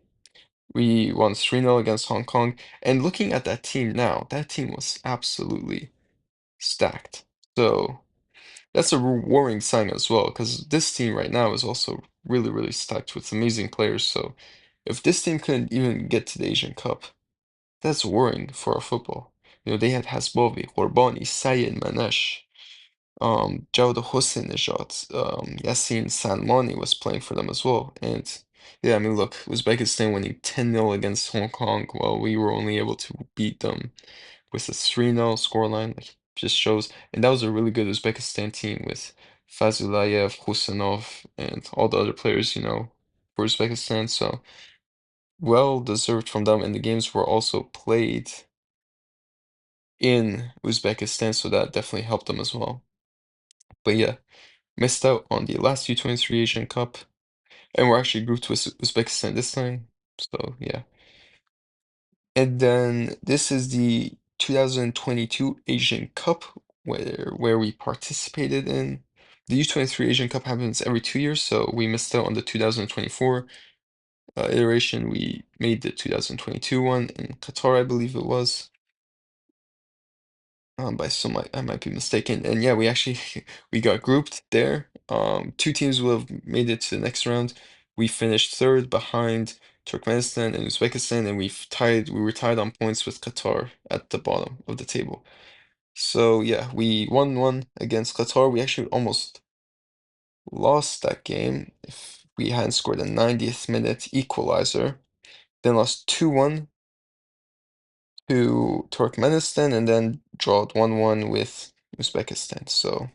Speaker 1: we won 3-0 against Hong Kong. And looking at that team now, that team was absolutely stacked. So that's a worrying sign as well, because this team right now is also really, really stacked with amazing players. So if this team couldn't even get to the Asian Cup, that's worrying for our football. You know, they had Hasbovi, Horbani, Sayed Manesh, Jawed Hossein-Nejat, Yassin Salmani was playing for them as well. And yeah, I mean, look, Uzbekistan winning 10-0 against Hong Kong, while we were only able to beat them with a 3-0 scoreline, like just shows. And that was a really good Uzbekistan team with Fazulayev, Husanov, and all the other players, for Uzbekistan. So well deserved from them. And the games were also played in Uzbekistan, so that definitely helped them as well. But yeah, missed out on the last U23 Asian Cup, and we're actually grouped with Uzbekistan this time. So yeah. And then this is the 2022 Asian Cup where we participated in. The U23 Asian Cup happens every 2 years, so we missed out on the 2024 iteration. We made the 2022 one in Qatar, I believe it was. By some I might be mistaken. And yeah, we actually we got grouped there. Two teams will have made it to the next round. We finished third behind Turkmenistan and Uzbekistan, and we were tied on points with Qatar at the bottom of the table. So yeah, we won one against Qatar. We actually almost lost that game if we hadn't scored a 90th minute equalizer. Then lost 2-1 to Turkmenistan and then drawed 1-1 with Uzbekistan. So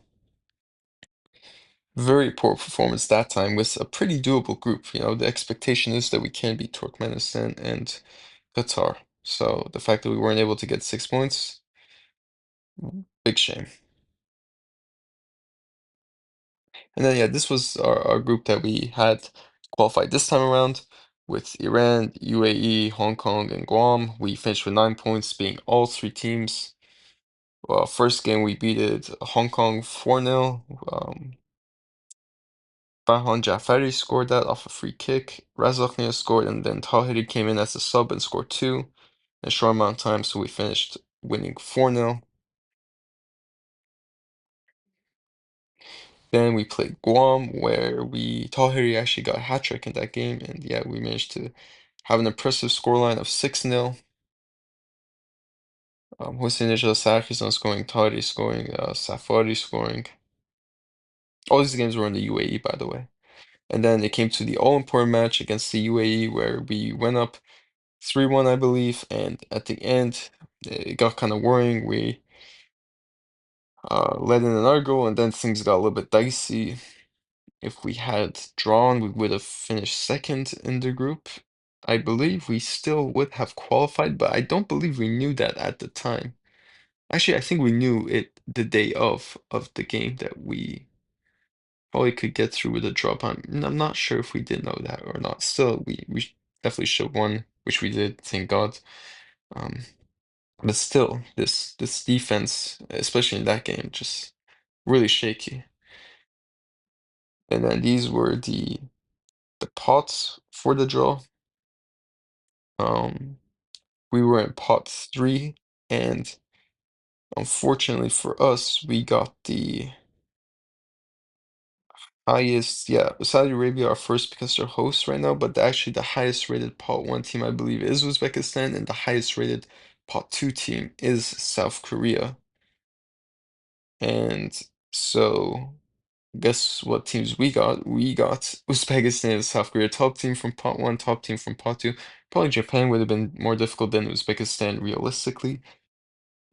Speaker 1: very poor performance that time with a pretty doable group. You know, the expectation is that we can beat Turkmenistan and Qatar. So the fact that we weren't able to get 6 points, big shame. And then yeah, this was our group that we had qualified this time around with Iran, UAE, Hong Kong, and Guam. We finished with 9 points, being all three teams. Well, first game we beat Hong Kong 4-0. Farhan Jafari scored that off a free kick. Razaklia scored, and then Tahiri came in as a sub and scored two in a short amount of time, so we finished winning 4-0. Then we played Guam, where Tahiri actually got a hat trick in that game, and yeah, we managed to have an impressive scoreline of 6-0. Hossein Sakhistan scoring, Tahiri scoring, Safari scoring. All these games were in the UAE, by the way. And then it came to the all-important match against the UAE, where we went up 3-1, I believe, and at the end, it got kind of worrying. We let in another goal, and then things got a little bit dicey. If we had drawn, we would have finished second in the group. I believe we still would have qualified, but I don't believe we knew that at the time. Actually, I think we knew it the day of the game that we probably could get through with a draw. But I'm not sure if we did know that or not. Still, we definitely should have won, which we did, thank God. Um, but still, this defense, especially in that game, just really shaky. And then these were the pots for the draw. Um, we were in pot three, and unfortunately for us, we got the highest. Yeah, Saudi Arabia are first because they're hosts right now, but actually the highest rated pot one team I believe is Uzbekistan, and the highest rated pot two team is South Korea. And so, guess what teams we got? We got Uzbekistan and South Korea, top team from pot one, top team from pot two. Probably Japan would have been more difficult than Uzbekistan realistically,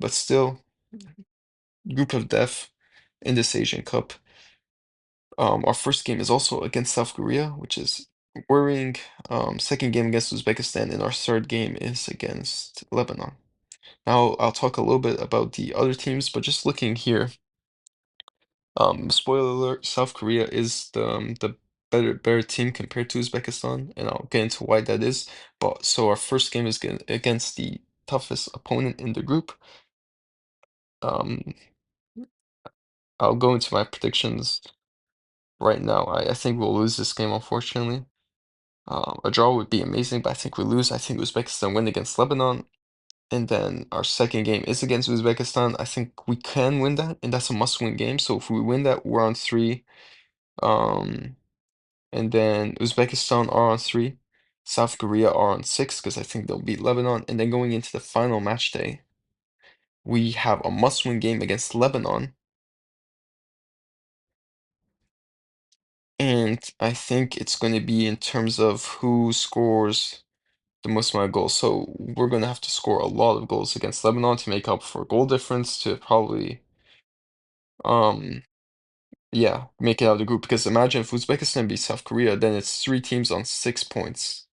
Speaker 1: but still, group of death in this Asian Cup. Our first game is also against South Korea, which is worrying. Second game against Uzbekistan, and our third game is against Lebanon. Now, I'll talk a little bit about the other teams, but just looking here, spoiler alert, South Korea is the better team compared to Uzbekistan, and I'll get into why that is. But so our first game is against the toughest opponent in the group. Um, I'll go into my predictions right now. I think we'll lose this game, unfortunately. A draw would be amazing, but I think we lose. I think Uzbekistan win against Lebanon. And then our second game is against Uzbekistan. I think we can win that, and that's a must-win game. So if we win that, we're on three. Um, and then Uzbekistan are on three. South Korea are on six because I think they'll beat Lebanon. And then going into the final match day, we have a must-win game against Lebanon. And I think it's going to be in terms of who scores the most amount of goals. So we're going to have to score a lot of goals against Lebanon to make up for goal difference to probably, um, yeah, make it out of the group. Because imagine if Uzbekistan beats South Korea, then it's three teams on 6 points,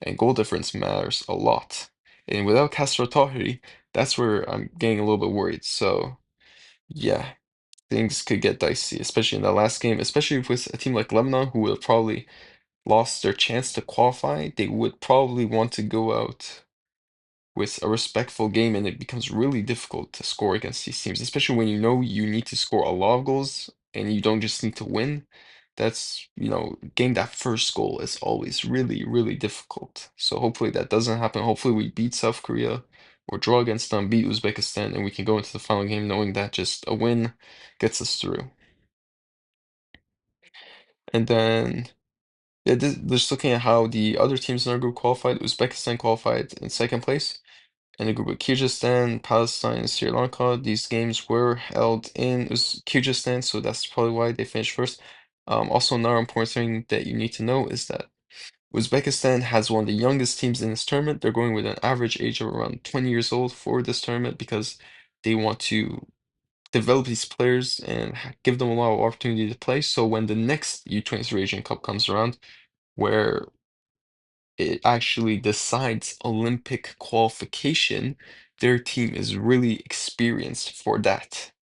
Speaker 1: and goal difference matters a lot. And without Castro Tahiri, that's where I'm getting a little bit worried. So yeah, things could get dicey, especially in that last game, especially with a team like Lebanon, who would have probably lost their chance to qualify. They would probably want to go out with a respectful game, and it becomes really difficult to score against these teams, especially when you know you need to score a lot of goals and you don't just need to win. That's, getting that first goal is always really, really difficult. So hopefully that doesn't happen. Hopefully we beat South Korea or draw against them, beat Uzbekistan, and we can go into the final game knowing that just a win gets us through. And then, yeah, just looking at how the other teams in our group qualified, Uzbekistan qualified in second place. In the group with Kyrgyzstan, Palestine, and Sri Lanka. These games were held in Kyrgyzstan, so that's probably why they finished first. Also, another important thing that you need to know is that Uzbekistan has one of the youngest teams in this tournament. They're going with an average age of around 20 years old for this tournament because they want to develop these players and give them a lot of opportunity to play. So when the next U23 Asian Cup comes around, where it actually decides Olympic qualification, their team is really experienced for that.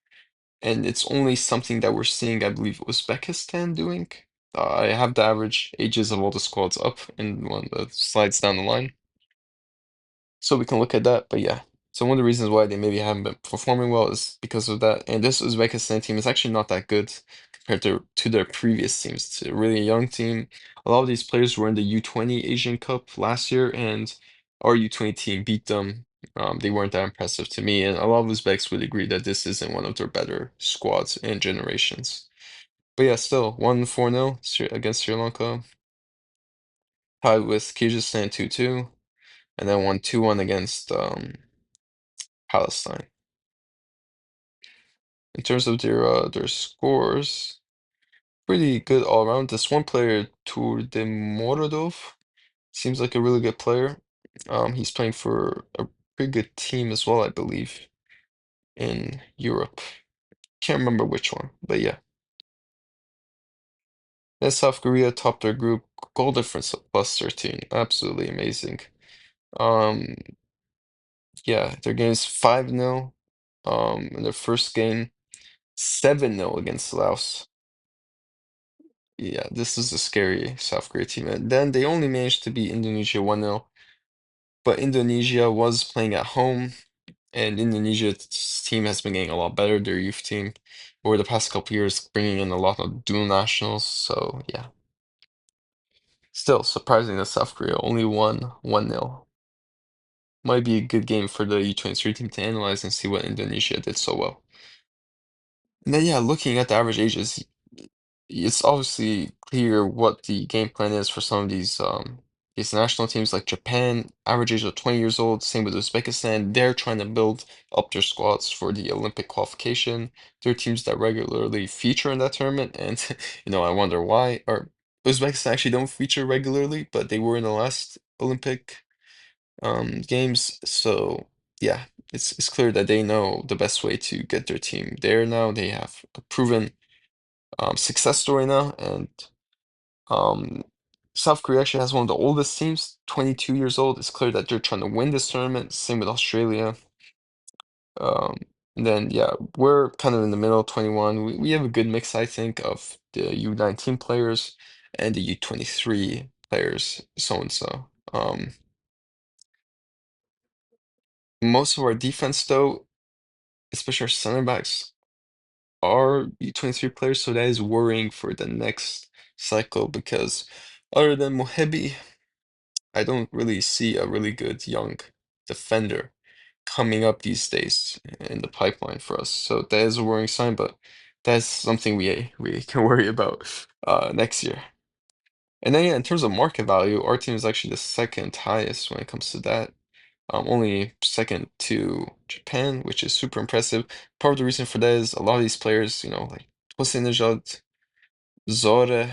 Speaker 1: And it's only something that we're seeing, I believe, Uzbekistan doing. I have the average ages of all the squads up in one of the slides down the line, so we can look at that. But yeah, so one of the reasons why they maybe haven't been performing well is because of that. And this Uzbekistan team is actually not that good compared to their previous teams. It's a really young team. A lot of these players were in the U20 Asian Cup last year, and our U20 team beat them. They weren't that impressive to me, and a lot of Uzbeks would agree that this isn't one of their better squads and generations. But yeah, still, 1-4-0 against Sri Lanka, tied with Kyrgyzstan 2-2, and then 1-2-1 against Palestine. In terms of their scores, pretty good all around. This one player, Morodov, seems like a really good player. He's playing for a pretty good team as well, I believe, in Europe. Can't remember which one, but yeah. Then South Korea topped their group, goal difference of +13. Absolutely amazing. Um, yeah, their game's 5-0. In their first game, 7-0 against Laos. yeah, this is a scary South Korea team. And then they only managed to beat Indonesia 1-0, but Indonesia was playing at home, and Indonesia's team has been getting a lot better, their youth team, over the past couple years, bringing in a lot of dual nationals. So, yeah, still surprising that South Korea only won 1-0. Might be a good game for the U23 team to analyze and see what Indonesia did so well. And then, yeah, looking at the average ages, it's obviously clear what the game plan is for some of these national teams like Japan, average age of 20 years old, same with Uzbekistan. They're trying to build up their squads for the Olympic qualification. They're teams that regularly feature in that tournament, and I wonder why. Or Uzbekistan actually don't feature regularly, but they were in the last Olympic games. So yeah, it's clear that they know the best way to get their team there now. They have a proven success story now, and um, South Korea actually has one of the oldest teams, 22 years old. It's clear that they're trying to win this tournament. Same with Australia. Um, and then yeah, we're kind of in the middle, 21. We have a good mix, I think, of the U19 players and the U23 players, so and so. Most of our defense, though, especially our center backs, are U23 players, so that is worrying for the next cycle because other than Mohebi, I don't really see a really good young defender coming up these days in the pipeline for us. So that is a worrying sign, but that's something we can worry about next year. And then yeah, in terms of market value, our team is actually the second highest when it comes to that. Only second to Japan, which is super impressive. Part of the reason for that is a lot of these players, like Tosinejad, Zore,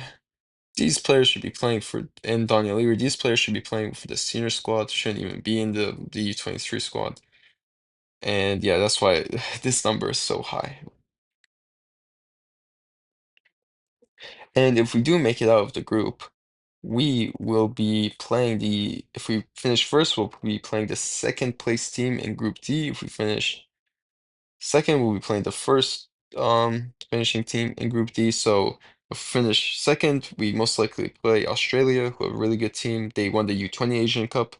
Speaker 1: these players should be playing and Daniel Leary, these players should be playing for the senior squad, shouldn't even be in the U23 squad. And yeah, that's why this number is so high. And if we do make it out of the group, we will be playing if we finish first, we'll be playing the second place team in Group D. If we finish second, we'll be playing the first finishing team in Group D. So if we finish second, we most likely play Australia, who have a really good team. They won the U20 Asian Cup,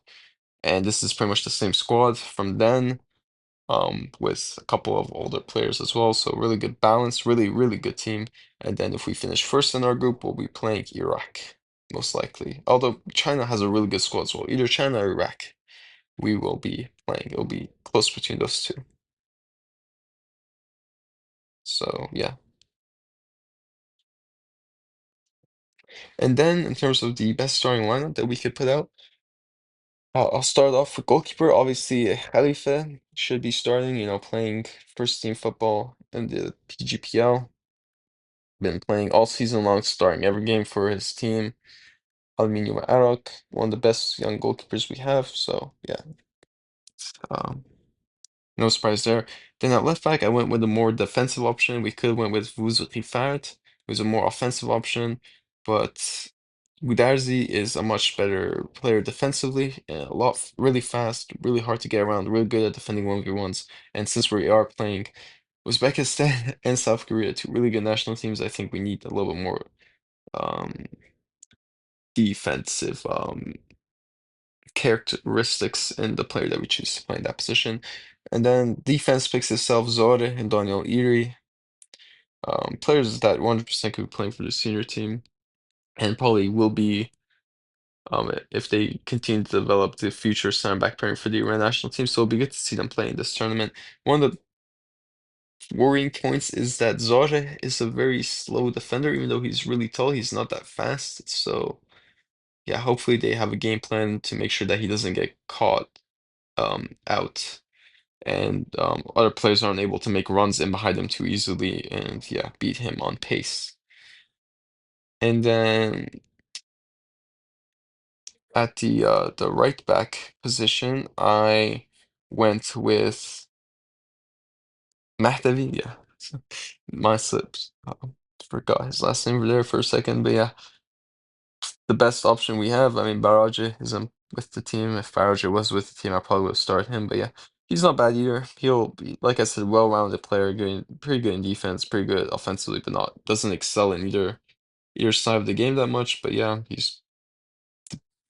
Speaker 1: and this is pretty much the same squad from then, with a couple of older players as well. So really good balance, really, really good team. And then if we finish first in our group, we'll be playing Iraq, most likely. Although China has a really good squad as well. Either China or Iraq, we will be playing. It'll be close between those two. So yeah. And then in terms of the best starting lineup that we could put out, I'll start off with goalkeeper. Obviously, Khalifa should be starting, playing first team football in the PGPL. Been playing all season long, starting every game for his team. Aluminium Arok, one of the best young goalkeepers we have. So yeah, um, no surprise there. Then at left back, I went with a more defensive option. We could have went with Vuz Rifat, who's a more offensive option, but Gudarzi is a much better player defensively, and really fast, really hard to get around, really good at defending 1v1s. And since we are playing Uzbekistan and South Korea, two really good national teams, I think we need a little bit more um, defensive characteristics in the player that we choose to play in that position. And then defense picks itself, Zore and Daniel Iri, players that 100% could be playing for the senior team and probably will be, if they continue to develop the future center back pairing for the Iran national team. So it'll be good to see them play in this tournament. One of the worrying points is that Zore is a very slow defender, even though he's really tall, he's not that fast. So yeah, hopefully they have a game plan to make sure that he doesn't get caught out and other players aren't able to make runs in behind him too easily and yeah, beat him on pace. And then at the right back position, I went with Mahdavi. Yeah, my slips. Forgot his last name over there for a second, but yeah, the best option we have. I mean, Baraja isn't with the team. If Baraja was with the team, I probably would start him. But yeah, he's not bad either. He'll be, like I said, well-rounded player, pretty good in defense, pretty good offensively, but not doesn't excel in either side of the game that much, but yeah, he's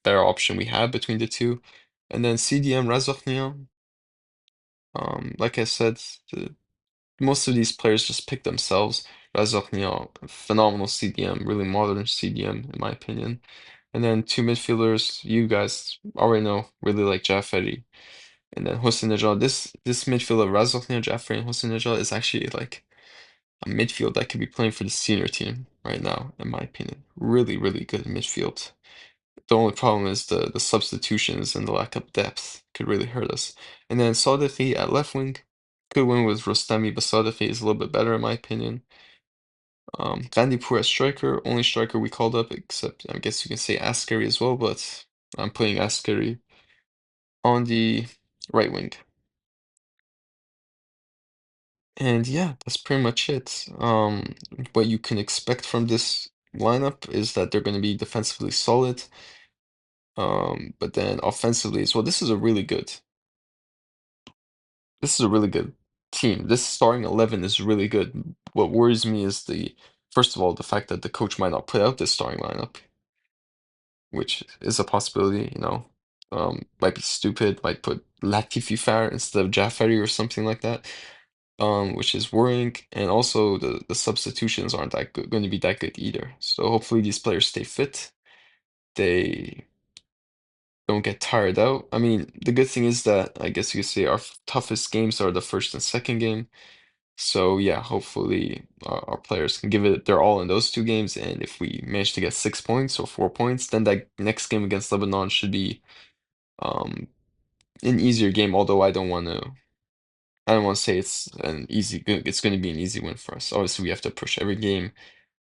Speaker 1: better option we have between the two. And then CDM Razoknian, like I said, most of these players just pick themselves. Razoknian, phenomenal CDM, really modern CDM in my opinion. And then two midfielders, you guys already know, really like Jaferi. And then Hossein Nejad. This midfield of Razoknian, Jaferi, and Hossein Nejad is actually like a midfield that could be playing for the senior team right now, in my opinion. Really, really good midfield. The only problem is the substitutions and the lack of depth could really hurt us. And then Sadafi at left wing could win with Rostami, but Sadafi is a little bit better in my opinion. Gandipur as striker, only striker we called up, except I guess you can say Askari as well, but I'm playing Askari on the right wing. And yeah, that's pretty much it. What you can expect from this lineup is that they're going to be defensively solid, but then offensively as well. This is a really good team. This starting 11 is really good. What worries me is first of all, the fact that the coach might not put out this starting lineup, which is a possibility, you know. Might be stupid, might put Latifi Far instead of Jafari or something like that, which is worrying. And also the substitutions aren't that good, going to be that good either. So hopefully these players stay fit. They don't get tired out. I mean, the good thing is that I guess you could say our toughest games are the first and second game. So yeah, hopefully our players can give it their all in those two games, and if we manage to get 6 points or 4 points, then that next game against Lebanon should be um, an easier game. Although I don't want to say it's going to be an easy win for us. Obviously, we have to push every game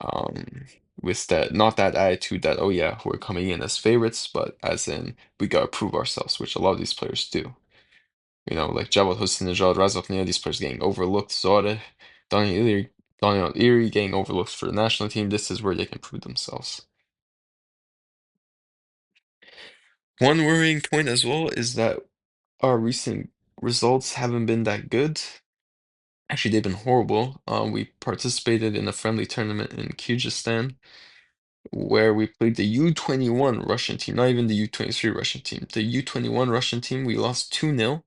Speaker 1: um, with that not that attitude that oh yeah we're coming in as favorites, but as in we gotta prove ourselves, which a lot of these players do. You know, like Javad Hossein-Nejad, Razak Nia, these players getting overlooked. Zoreh, Daniel Iri getting overlooked for the national team. This is where they can prove themselves. One worrying point as well is that our recent results haven't been that good. Actually, they've been horrible. We participated in a friendly tournament in Kyrgyzstan where we played the U21 Russian team, not even the U23 Russian team. The U21 Russian team, we lost 2-0.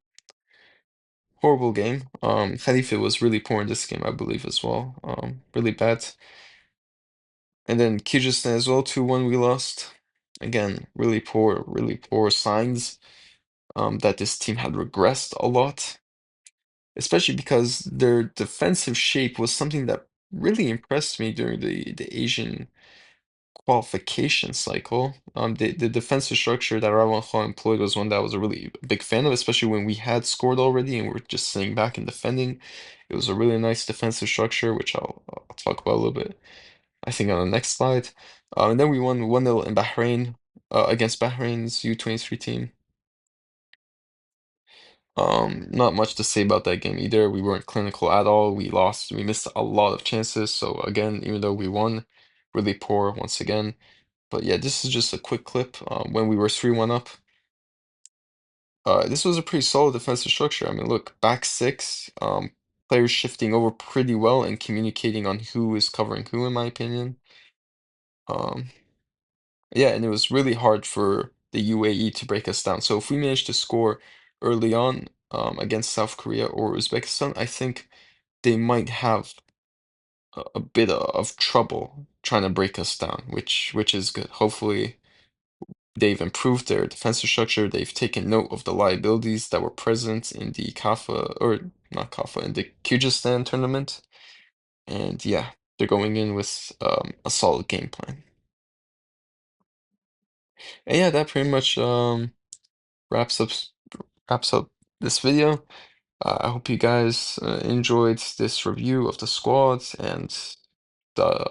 Speaker 1: Horrible game. Khalifa was really poor in this game, I believe, as well. Really bad. And then Kyrgyzstan as well, 2-1 we lost. Again, really poor signs that this team had regressed a lot, especially because their defensive shape was something that really impressed me during the Asian qualification cycle. The defensive structure that Rawan Khan employed was one that I was a really big fan of, especially when we had scored already and we are just sitting back and defending. It was a really nice defensive structure, which I'll talk about a little bit, I think, on the next slide. And then we won 1-0 in Bahrain against Bahrain's U23 team. Not much to say about that game either. We weren't clinical at all. We missed a lot of chances. So again, even though we won, really poor once again. But yeah, this is just a quick clip when we were 3-1 up. This was a pretty solid defensive structure. I mean, look, back six, players shifting over pretty well and communicating on who is covering who, in my opinion. Um, yeah, and it was really hard for the UAE to break us down. So if we managed to score early on against South Korea or Uzbekistan, I think they might have a bit of trouble trying to break us down, which is good. Hopefully. They've improved their defensive structure. They've taken note of the liabilities that were present in the Kafa, or not Kafa, in the Kyrgyzstan tournament. And yeah, they're going in with a solid game plan. And yeah, that pretty much wraps up wraps up this video. I hope you guys enjoyed this review of the squads and the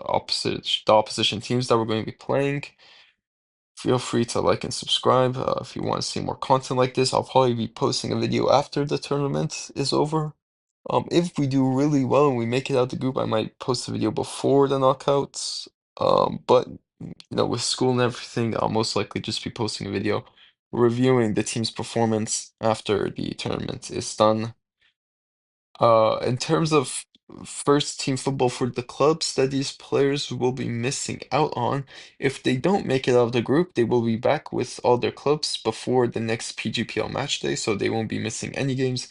Speaker 1: opposition teams that we're going to be playing. Feel free to like and subscribe if you want to see more content like this. I'll probably be posting a video after the tournament is over. If we do really well and we make it out the group, I might post a video before the knockouts. But you know, with school and everything, I'll most likely just be posting a video reviewing the team's performance after the tournament is done. In terms of first team football for the clubs that these players will be missing out on. If they don't make it out of the group, they will be back with all their clubs before the next PGPL match day, so they won't be missing any games.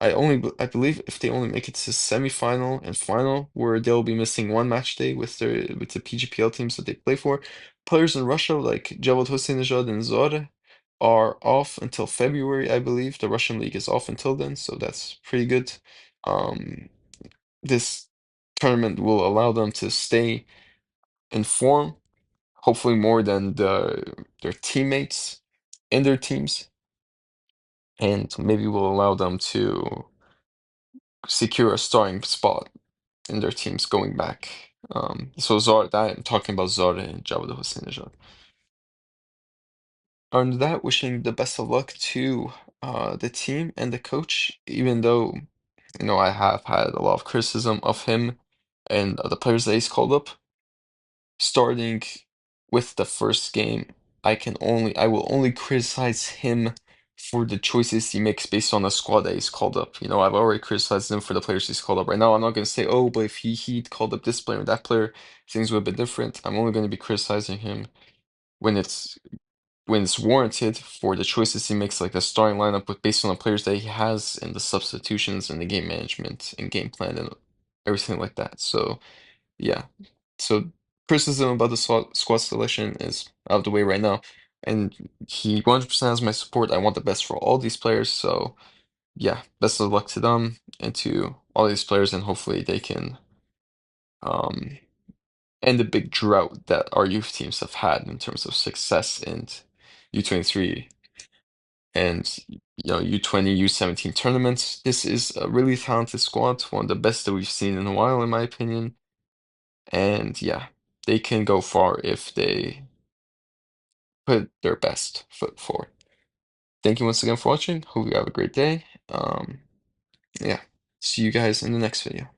Speaker 1: I believe if they only make it to semi-final and final, where they'll be missing one match day with the PGPL teams that they play for. Players in Russia like Javad Hosseynejad and Zore are off until February, I believe. The Russian league is off until then, so that's pretty good. Um, this tournament will allow them to stay in form, hopefully more than their teammates in their teams, and maybe will allow them to secure a starting spot in their teams going back. So Zara, that I'm talking about Zara and Javad Hosseynejad. On that, wishing the best of luck to the team and the coach, even though I have had a lot of criticism of him and the players that he's called up. Starting with the first game, I will only criticize him for the choices he makes based on the squad that he's called up. I've already criticized him for the players he's called up. Right now, I'm not going to say, oh, but if he'd called up this player or that player, things would have been different. I'm only going to be criticizing him when it's warranted for the choices he makes, like the starting lineup with based on the players that he has and the substitutions and the game management and game plan and everything like that. So yeah. So criticism about the squad selection is out of the way right now. And he 100% has my support. I want the best for all these players. So yeah, best of luck to them and to all these players, and hopefully they can um end the big drought that our youth teams have had in terms of success in U23 and U20, U17 tournaments. This is a really talented squad, one of the best that we've seen in a while, in my opinion. And yeah, they can go far if they put their best foot forward. Thank you once again for watching. Hope you have a great day. Yeah, see you guys in the next video.